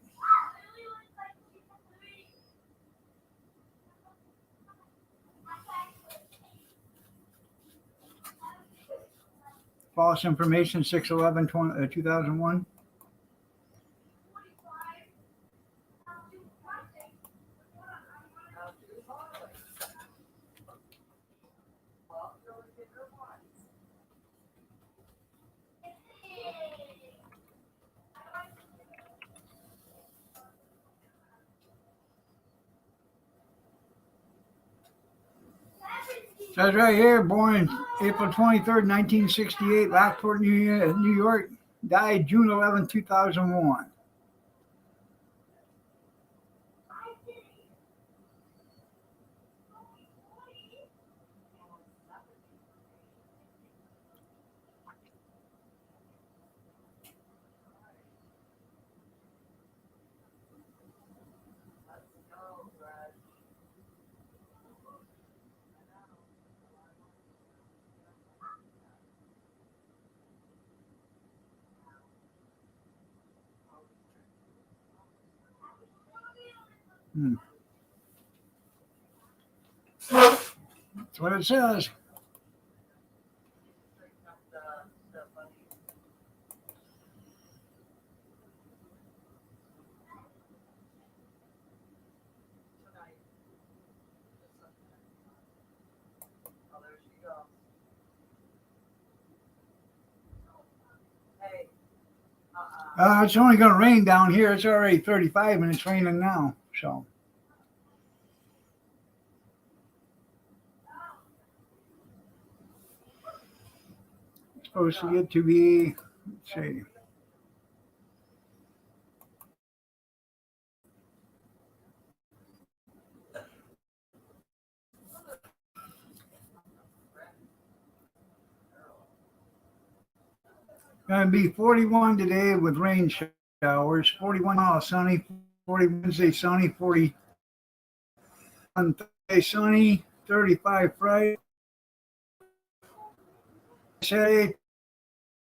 False information, 6/11/2001. Says right here, born April 23rd, 1968, Lockport, New York. Died June 11, 2001. That's what it says. Oh, there she goes. Hey. It's only going to rain down here. It's already 35 and it's raining now. So. Supposed to get to be, let's see. Going to be 41 today with rain showers. 41 tomorrow sunny. 40 Wednesday sunny. 40 on Thursday sunny. 35 Friday. Saturday,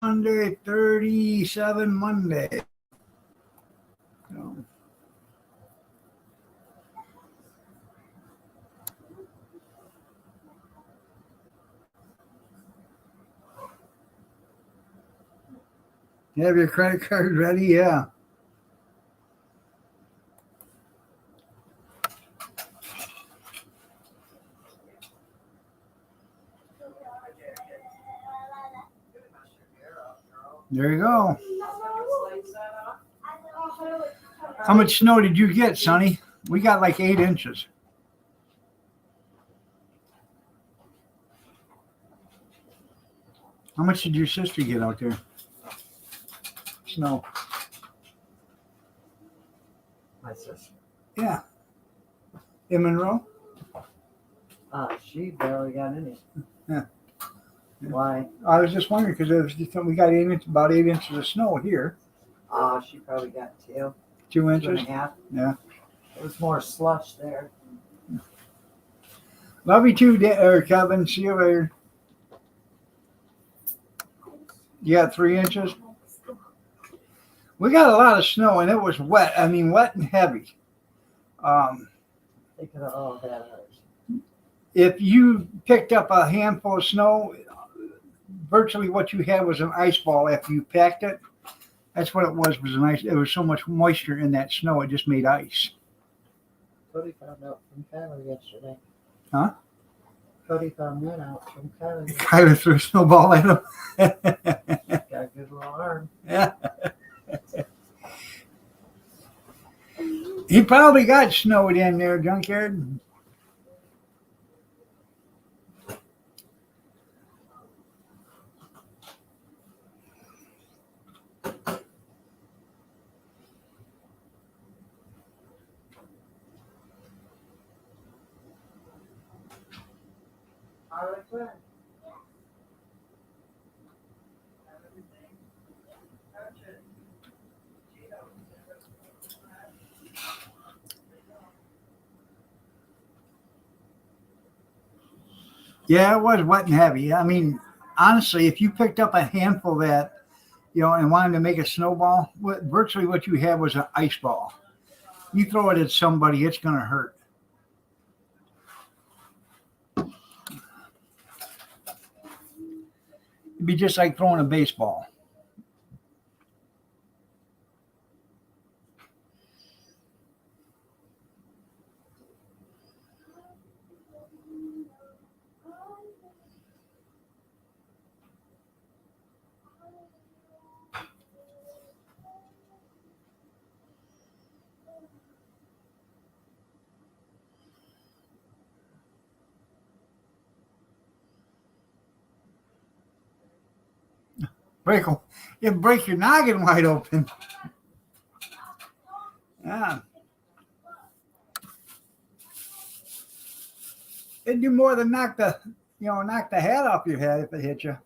Sunday, 37 Monday. So. You have your credit card ready? Yeah. There you go. How much snow did you get, Sonny? We got like 8 inches. How much did your sister get out there? Snow. My sister. Yeah. In Monroe? She barely got any. Yeah. Why? I was just wondering because we got about 8 inches of snow here. She probably got 2. 2 2 inches. and a half. Yeah. It was more slush there. Love you too, Kevin. See you later. You got 3 inches? We got a lot of snow and it was wet. I mean, wet and heavy. They could have all had ours. If you picked up a handful of snow, virtually what you had was an ice ball after you packed it. That's what it was an ice. There was so much moisture in that snow, it just made ice. Cody found out from Kyler yesterday. Huh? Cody found that out from Kyler. Kyler threw a snowball at him. Got a good little arm. Yeah. He probably got snowed in there, Junkyard. Harlequin. Yeah, it was wet and heavy. I mean, honestly, if you picked up a handful of that, and wanted to make a snowball, virtually what you had was an ice ball. You throw it at somebody, it's going to hurt. It'd be just like throwing a baseball. You break your noggin wide open. Yeah. It'd do more than knock the hat off your head if it hit you.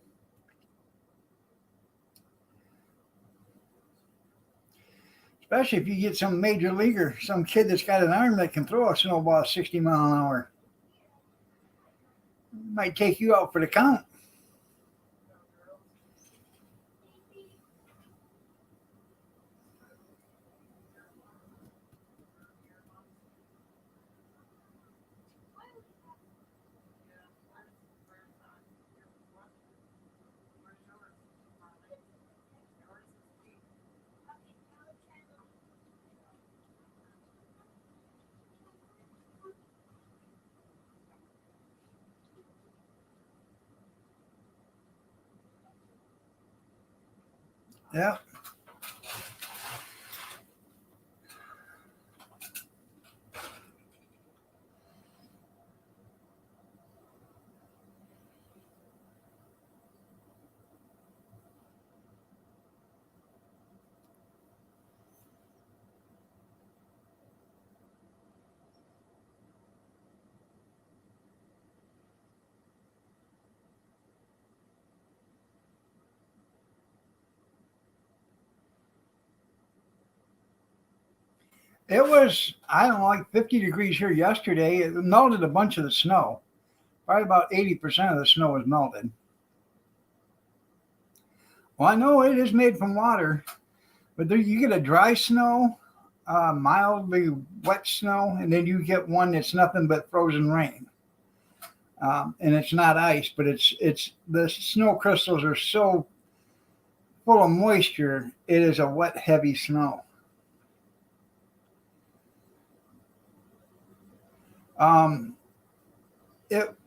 Especially if you get some major leaguer, some kid that's got an arm that can throw a snowball 60 mile an hour. Might take you out for the count. Yeah. It was, I don't know, like 50 degrees here yesterday. It melted a bunch of the snow. Probably about 80% of the snow was melted. Well, I know it is made from water, but there you get a dry snow, mildly wet snow, and then you get one that's nothing but frozen rain. And it's not ice, but it's the snow crystals are so full of moisture. It is a wet, heavy snow.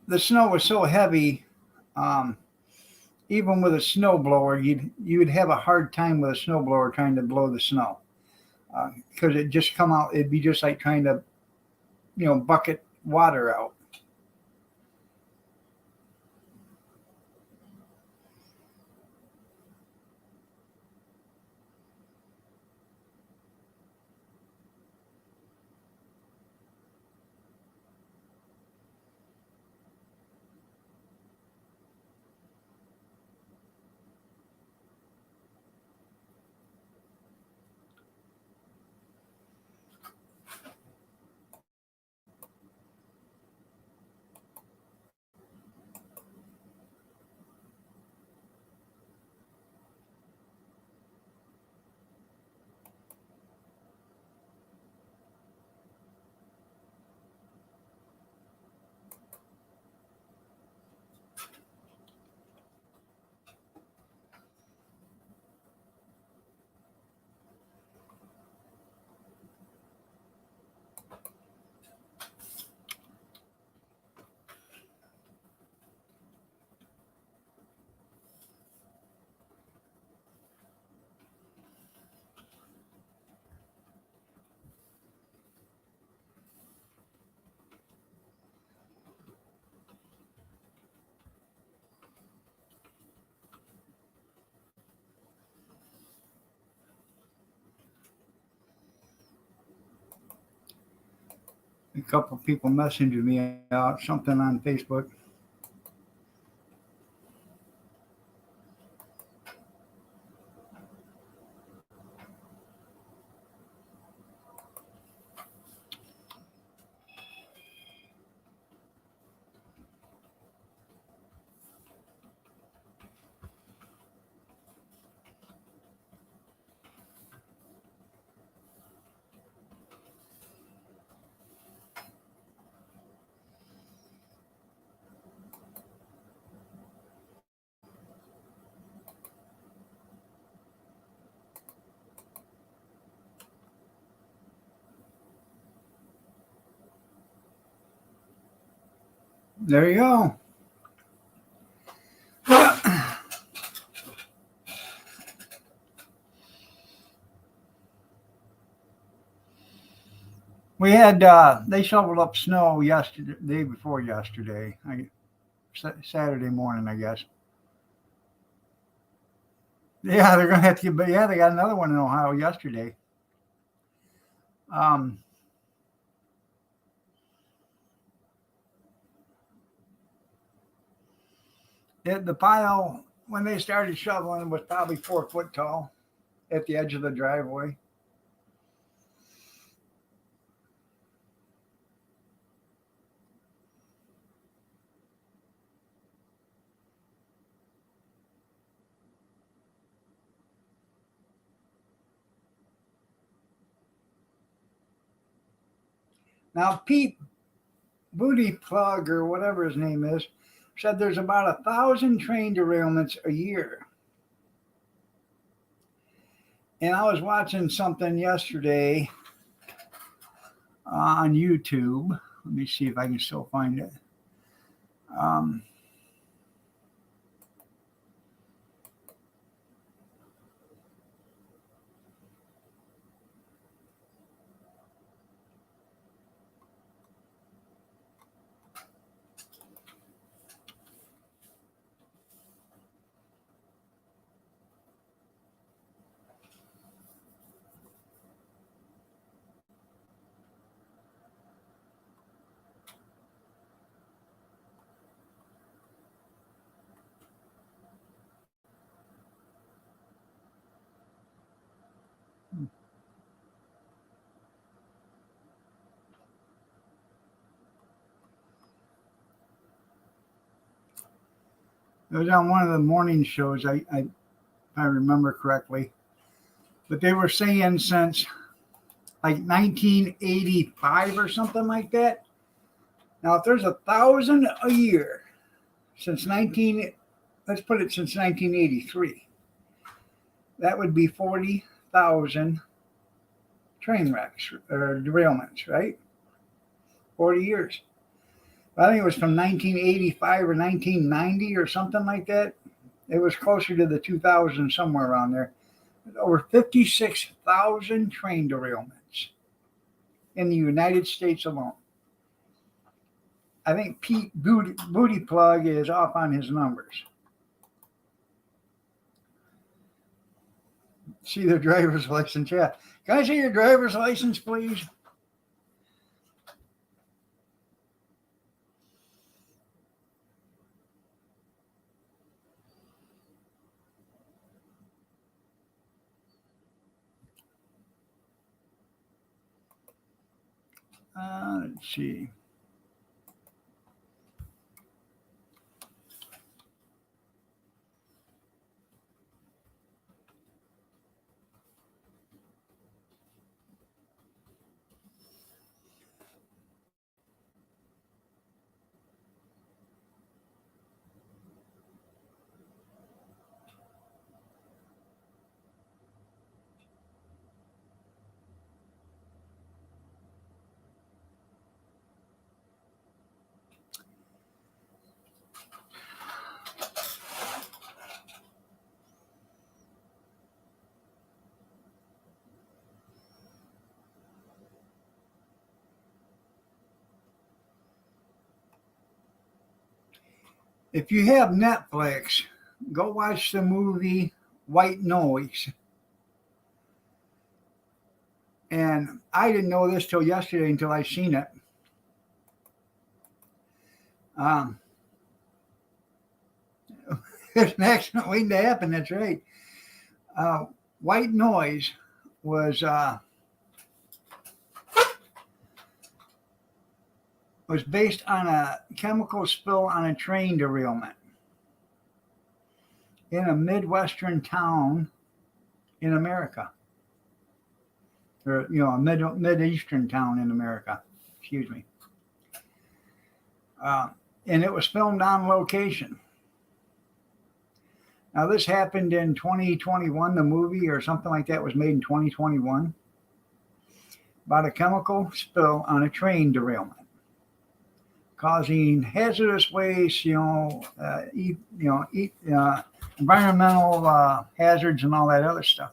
The snow was so heavy, even with a snowblower, you'd have a hard time with a snowblower trying to blow the snow, because it just come out. It'd be just like trying to, bucket water out. A couple of people messaged me out something on Facebook. There you go. We had they shoveled up snow yesterday, day before yesterday, Saturday morning, I guess. Yeah, they're gonna have to. But yeah, they got another one in Ohio yesterday. Um, the pile when they started shoveling was probably 4 foot tall at the edge of the driveway. Now, Pete Booty Plug or whatever his name is said there's about 1,000 train derailments a year. And I was watching something yesterday on YouTube. Let me see if I can still find it. Um, it was on one of the morning shows, if I remember correctly. But they were saying since like 1985 or something like that. Now, if there's 1,000 a year since let's put it since 1983, that would be 40,000 train wrecks or derailments, right? 40 years. I think it was from 1985 or 1990 or something like that. It was closer to the 2000, somewhere around there. Over 56,000 train derailments in the United States alone. I think Pete Booty Plug is off on his numbers. See their driver's license. Yeah. Can I see your driver's license, please? Let's see. If you have Netflix, go watch the movie White Noise. And I didn't know this till yesterday until I seen it. There's an accident waiting to happen. That's right. White Noise was based on a chemical spill on a train derailment in a Midwestern town in America, or a Mid-Eastern town in America. Excuse me. And it was filmed on location. Now, this happened in 2021. The movie or something like that was made in 2021 about a chemical spill on a train derailment, causing hazardous waste, environmental hazards and all that other stuff.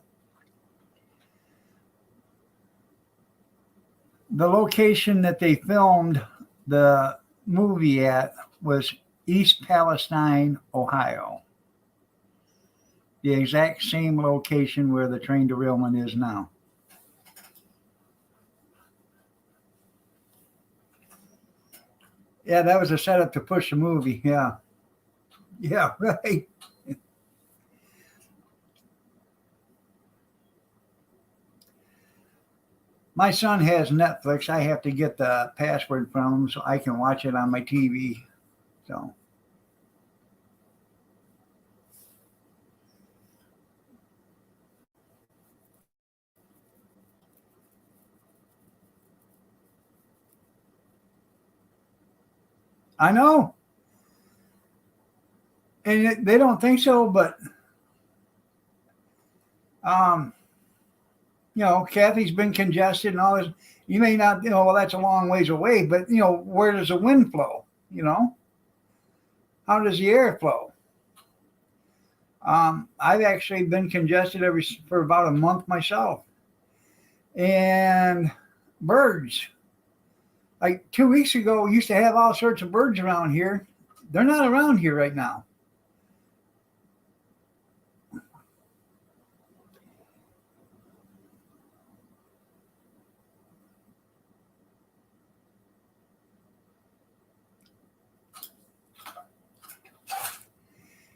The location that they filmed the movie at was East Palestine, Ohio. the exact same location where the train derailment is now. Yeah, that was a setup to push the movie. Yeah. Yeah, right. My son has Netflix. I have to get the password from him so I can watch it on my TV. So I know. And they don't think so, but um, Kathy's been congested and all this. You may not, well, that's a long ways away, but where does the wind flow? How does the air flow? I've actually been congested for about a month myself. And birds, like 2 weeks ago, we used to have all sorts of birds around here. They're not around here right now.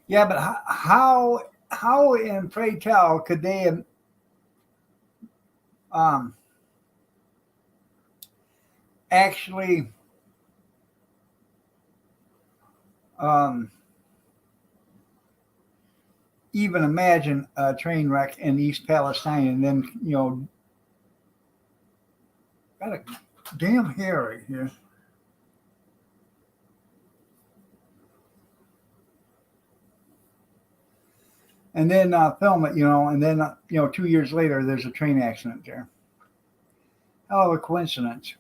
Yeah, but how and pray tell could they actually even imagine a train wreck in East Palestine and then got a damn hair right here. And then film it, and then 2 years later there's a train accident there. Hell of a coincidence.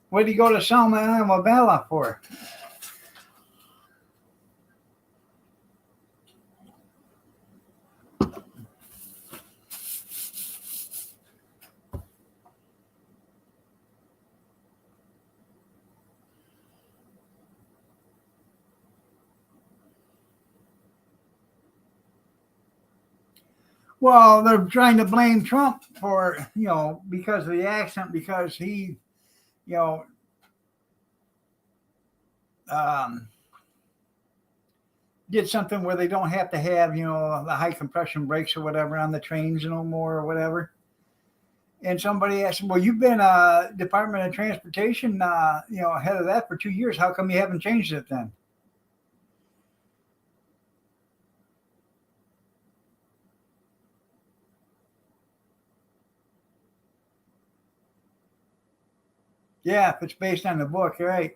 What did he go to Selma, Alabama for? Well, they're trying to blame Trump for, because of the accident, because he, um, did something where they don't have to have, the high compression brakes or whatever on the trains no more or whatever. And somebody asked him, well, you've been Department of Transportation, head of that for 2 years. How come you haven't changed it then? Yeah, if it's based on the book, right?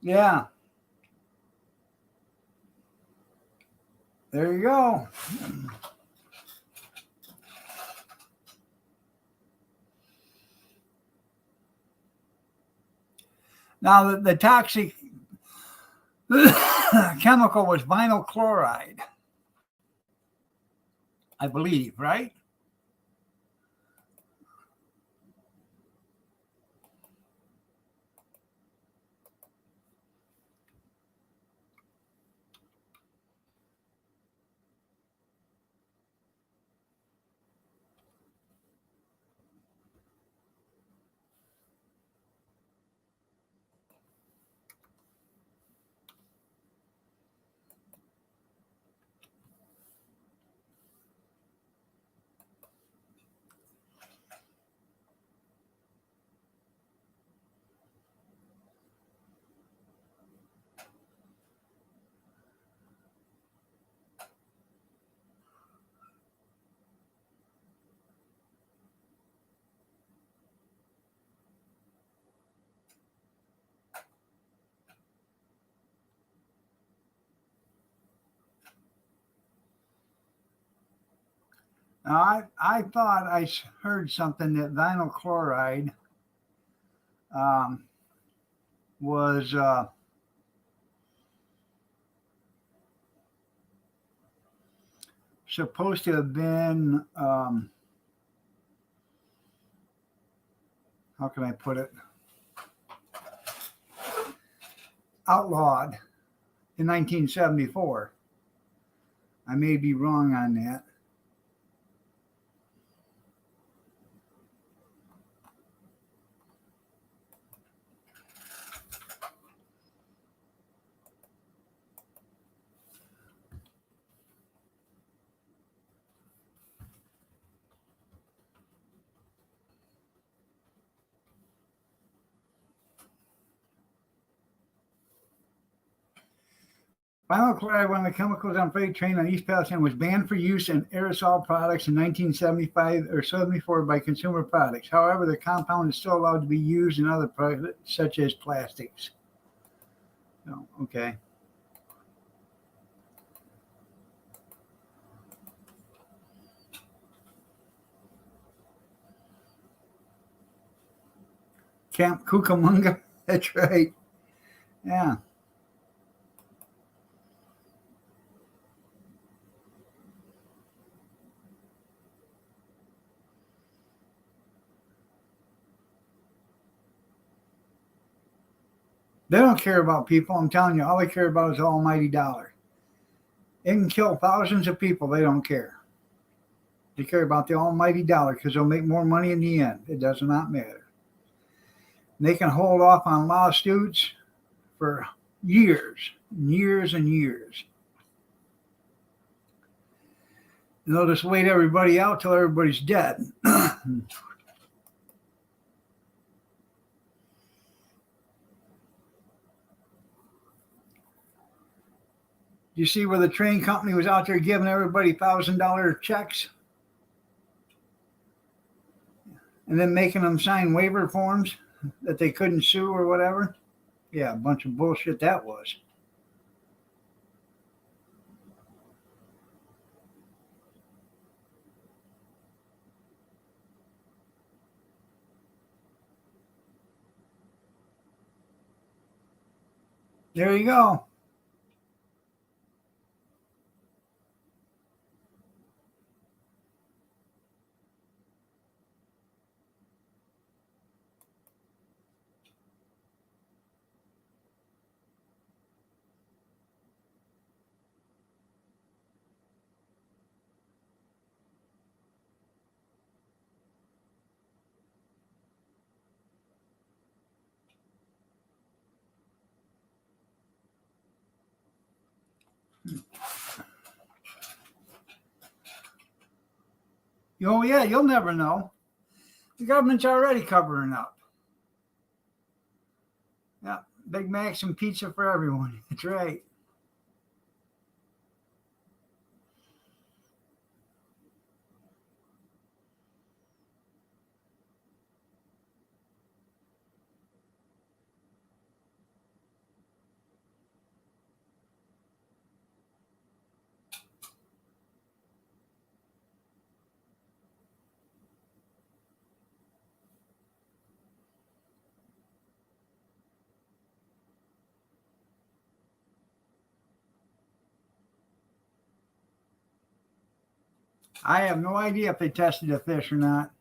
Yeah. There you go. Now, the toxic chemical was vinyl chloride, I believe, right? Now, I thought heard something that vinyl chloride was supposed to have been, how can I put it, outlawed in 1974. I may be wrong on that. Vinyl chloride, one of the chemicals on freight train on East Palestine, was banned for use in aerosol products in 1975 or 74 by Consumer Products. However, the compound is still allowed to be used in other products, such as plastics. Oh, okay. Camp Cucamonga. That's right. Yeah. They don't care about people. I'm telling you, all they care about is the almighty dollar. It can kill thousands of people. They don't care. They care about the almighty dollar because they'll make more money in the end. It does not matter. They can hold off on lawsuits for years, years and years. And they'll just wait everybody out till everybody's dead. You see where the train company was out there giving everybody $1,000 checks and then making them sign waiver forms that they couldn't sue or whatever? Yeah, a bunch of bullshit that was. There you go. Oh, yeah, you'll never know. The government's already covering up. Yeah, Big Macs and pizza for everyone. That's right. I have no idea if they tested the fish or not.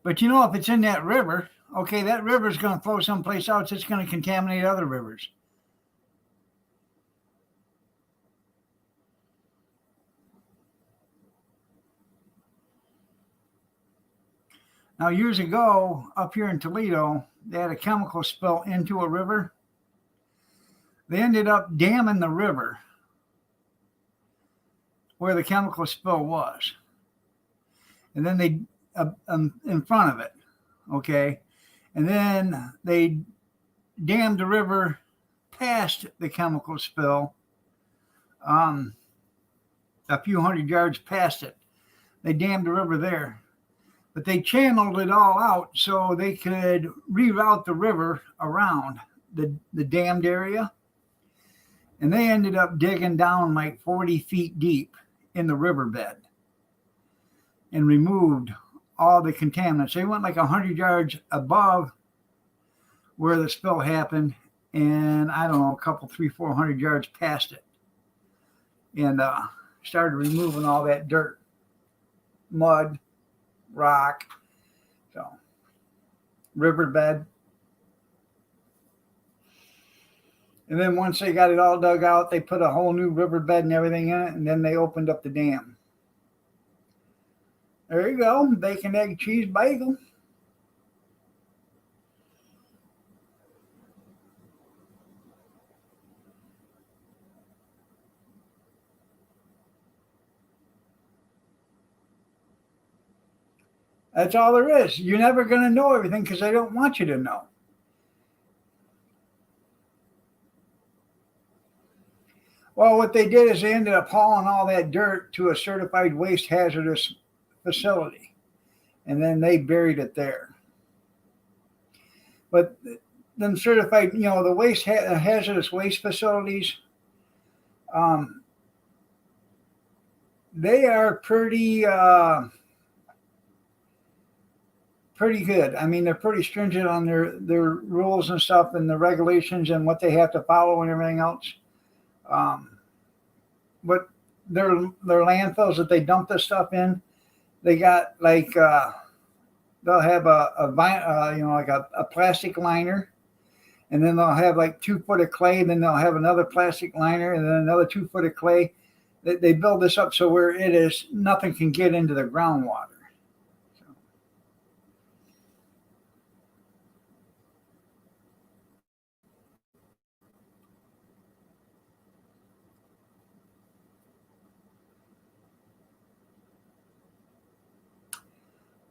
But you know, if it's in that river, okay, that river is going to flow someplace else. It's going to contaminate other rivers. Now, years ago, up here in Toledo, they had a chemical spill into a river. They ended up damming the river where the chemical spill was. And then they, in front of it, okay? And then they dammed the river past the chemical spill, a few hundred yards past it. They dammed the river there. But they channeled it all out so they could reroute the river around the dammed area. And they ended up digging down like 40 feet deep in the riverbed and removed all the contaminants. They went like 100 yards above where the spill happened, and I don't know, a couple, 300-400 yards past it, and started removing all that dirt, mud, rock, so riverbed. And then once they got it all dug out, they put a whole new riverbed and everything in it, and then they opened up the dam. There you go, bacon, egg, cheese, bagel. That's all there is. You're never going to know everything because they don't want you to know. Well, what they did is they ended up hauling all that dirt to a certified waste hazardous facility, and then they buried it there. But them certified, the waste hazardous waste facilities, they are pretty good. I mean, they're pretty stringent on their rules and stuff and the regulations and what they have to follow and everything else. But their landfills that they dump this stuff in, they got like they'll have a plastic liner, and then they'll have like 2 foot of clay, and then they'll have another plastic liner, and then another 2 foot of clay. They build this up so where it is, nothing can get into the groundwater.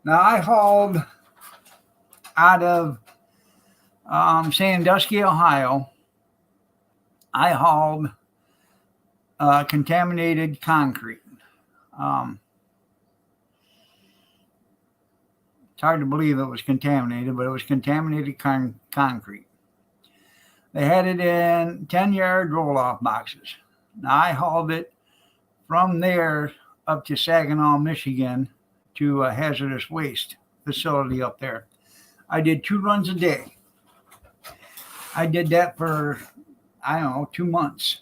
Now, I hauled out of Sandusky, Ohio. I hauled contaminated concrete. It's hard to believe it was contaminated, but it was contaminated concrete. They had it in 10-yard roll-off boxes. Now, I hauled it from there up to Saginaw, Michigan, to a hazardous waste facility up there. I did 2 runs a day. I did that for, 2 months.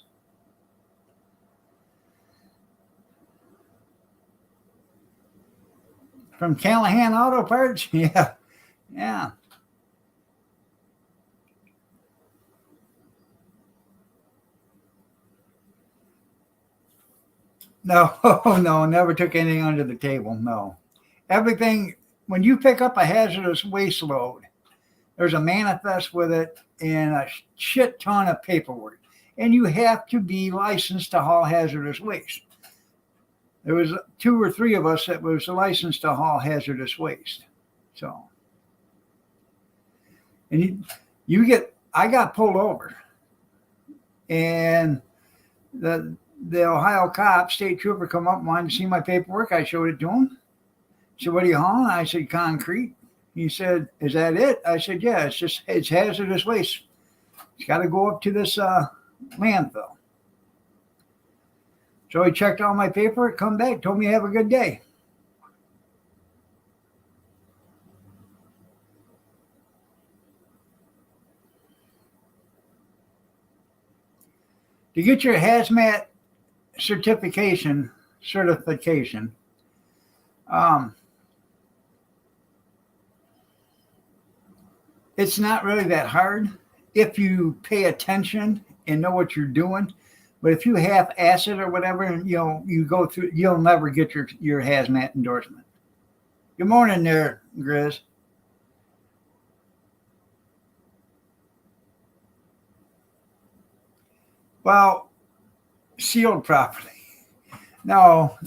From Callahan Auto Parts? Yeah. No, never took anything under the table, no. Everything, when you pick up a hazardous waste load, there's a manifest with it and a shit ton of paperwork. And you have to be licensed to haul hazardous waste. There was 2 or 3 of us that was licensed to haul hazardous waste. So, and I got pulled over. And the Ohio cop, state trooper, come up and wanted to see my paperwork. I showed it to him. He said, "What are you hauling?" I said, "Concrete." He said, "Is that it?" I said, "Yeah, it's hazardous waste. It's got to go up to this landfill." So he checked all my paperwork, come back, told me have a good day. To get your hazmat certification, it's not really that hard if you pay attention and know what you're doing. But if you half-ass it or whatever, and you go through, you'll never get your hazmat endorsement. Good morning there, Grizz. Well, sealed properly. No,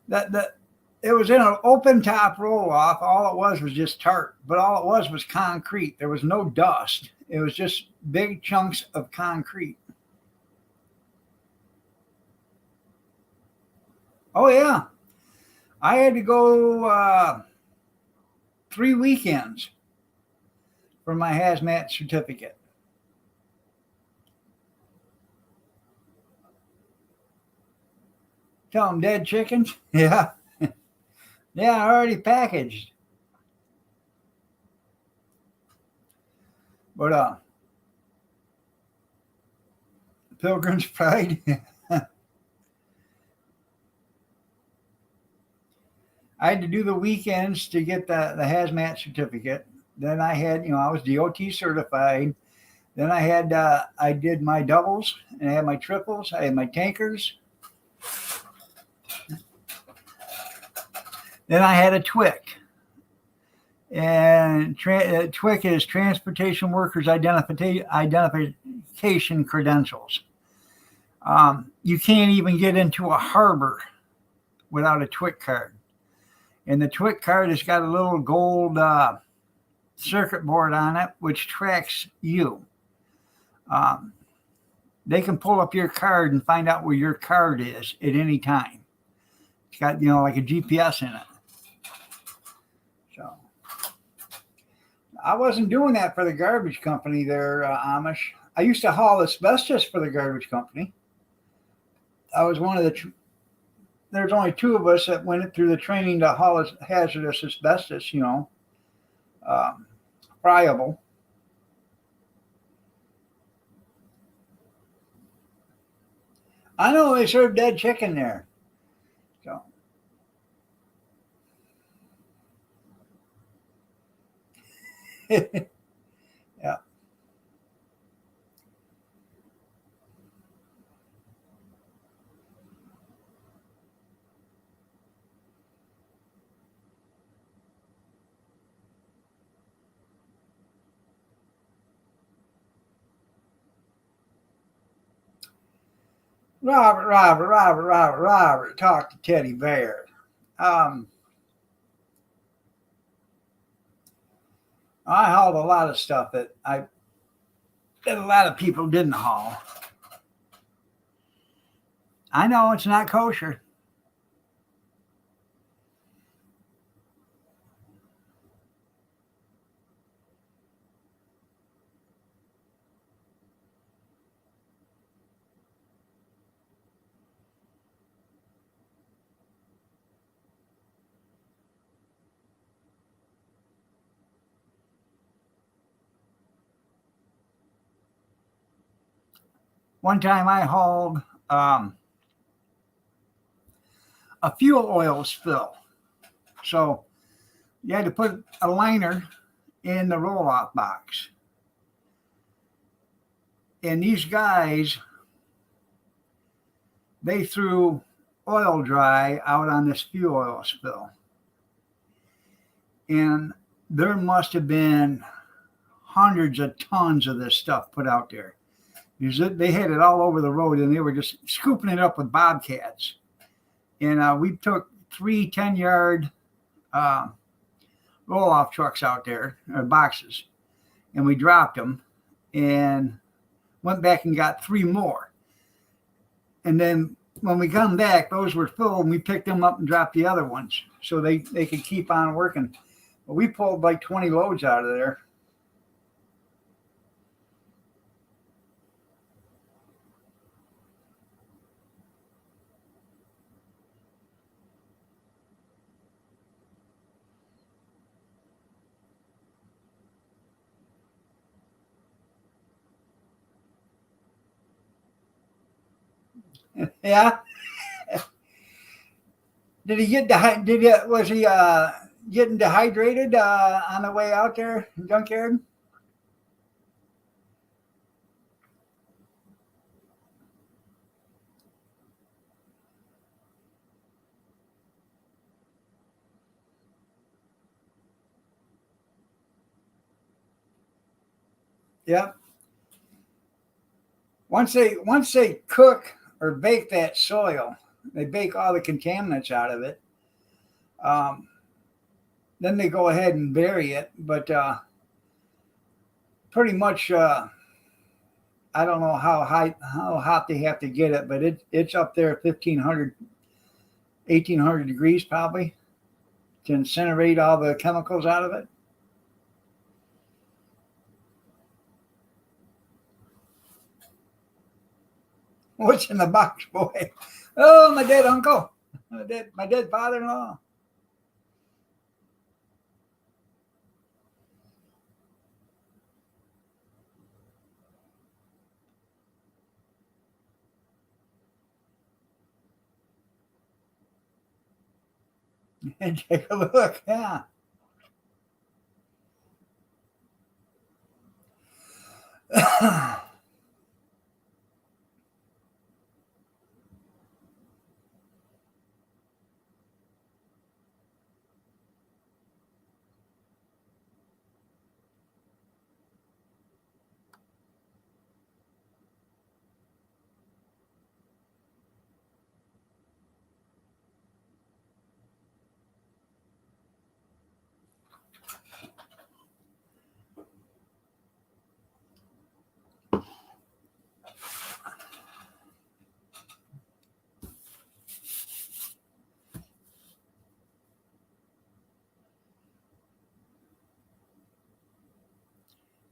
it was in an open top roll off. All it was just tarp, but all it was concrete. There was no dust. It was just big chunks of concrete. Oh yeah, I had to go 3 weekends for my hazmat certificate. Tell them dead chickens? Yeah. Yeah, already packaged. But Pilgrim's Pride. I had to do the weekends to get the hazmat certificate. Then I had, I was DOT certified. Then I did my doubles and I had my triples. I had my tankers. Then I had a TWIC. And TWIC is Transportation Workers Identification Credentials. You can't even get into a harbor without a TWIC card. And the TWIC card has got a little gold circuit board on it, which tracks you. They can pull up your card and find out where your card is at any time. It's got, like a GPS in it. So I wasn't doing that for the garbage company there, Amish. I used to haul asbestos for the garbage company. I was one of there's only two of us that went through the training to haul hazardous asbestos, friable. I know they serve dead chicken there. So. Yeah. Robert, talk to Teddy Bear. I hauled a lot of stuff that a lot of people didn't haul. I know it's not kosher. One time I hauled a fuel oil spill. So you had to put a liner in the roll-off box. And these guys, they threw oil dry out on this fuel oil spill. And there must have been hundreds of tons of this stuff put out there. They had it all over the road and they were just scooping it up with bobcats. And we took 3 10-yard roll-off trucks out there, boxes, and we dropped them and went back and got 3 more. And then when we come back, those were full and we picked them up and dropped the other ones so they could keep on working. But we pulled like 20 loads out of there. Yeah. Was he getting dehydrated on the way out there, junkyard? Yeah. Once they cook or bake that soil, they bake all the contaminants out of it. Then they go ahead and bury it, but pretty much I don't know how hot they have to get it, but it's up there 1,500, 1,800 degrees probably to incinerate all the chemicals out of it. What's in the box, boy? Oh, my dead uncle, my dead father-in-law. And take a look, yeah.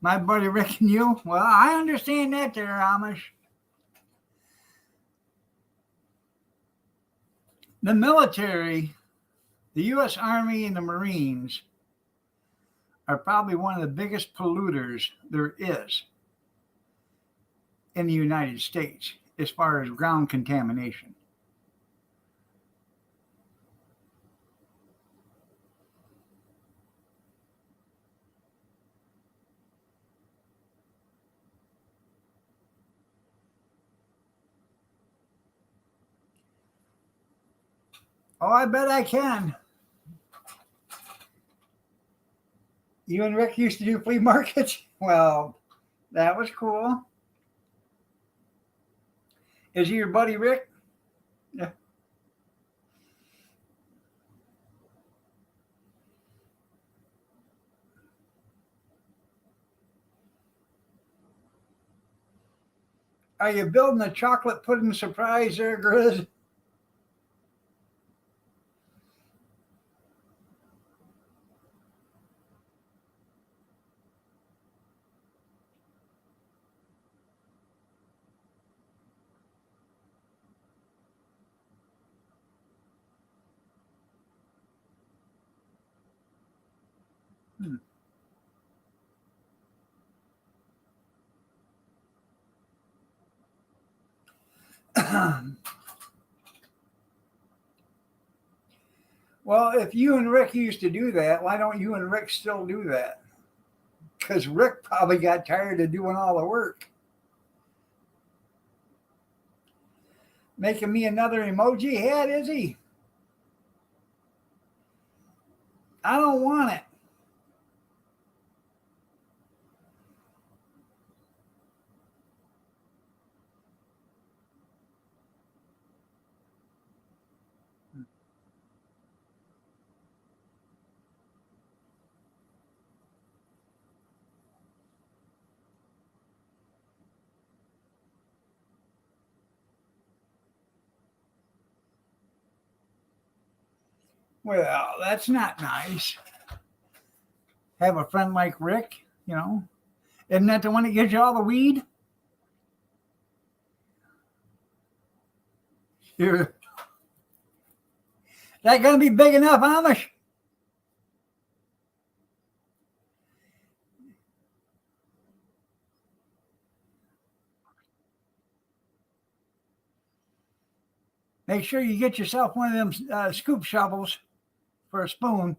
My buddy Rick and you. Well, I understand that there, Amish. The military, the U.S. Army and the Marines are probably one of the biggest polluters there is in the United States as far as ground contamination. Oh, I bet I can. You and Rick used to do flea markets? Well, that was cool. Is he your buddy Rick? Yeah. Are you building a chocolate pudding surprise there, Grizz? Well, if you and Rick used to do that, why don't you and Rick still do that? Because Rick probably got tired of doing all the work. Making me another emoji head, is he? I don't want it. Well, that's not nice. Have a friend like Rick, you know. Isn't that the one that gives you all the weed? Yeah. That gonna be big enough, Amish? Make sure you get yourself one of them scoop shovels for a spoon.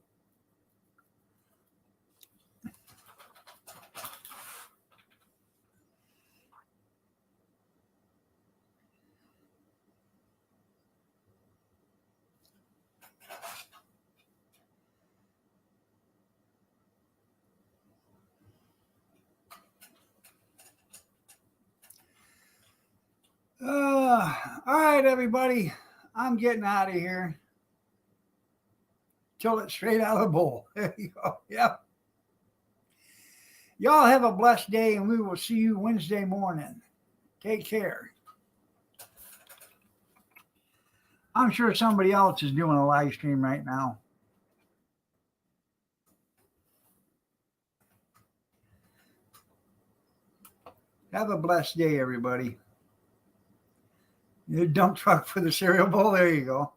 All right, everybody. I'm getting out of here. Till it's straight out of the bowl. There you go. Yep. Y'all have a blessed day, and we will see you Wednesday morning. Take care. I'm sure somebody else is doing a live stream right now. Have a blessed day, everybody. The dump truck for the cereal bowl. There you go.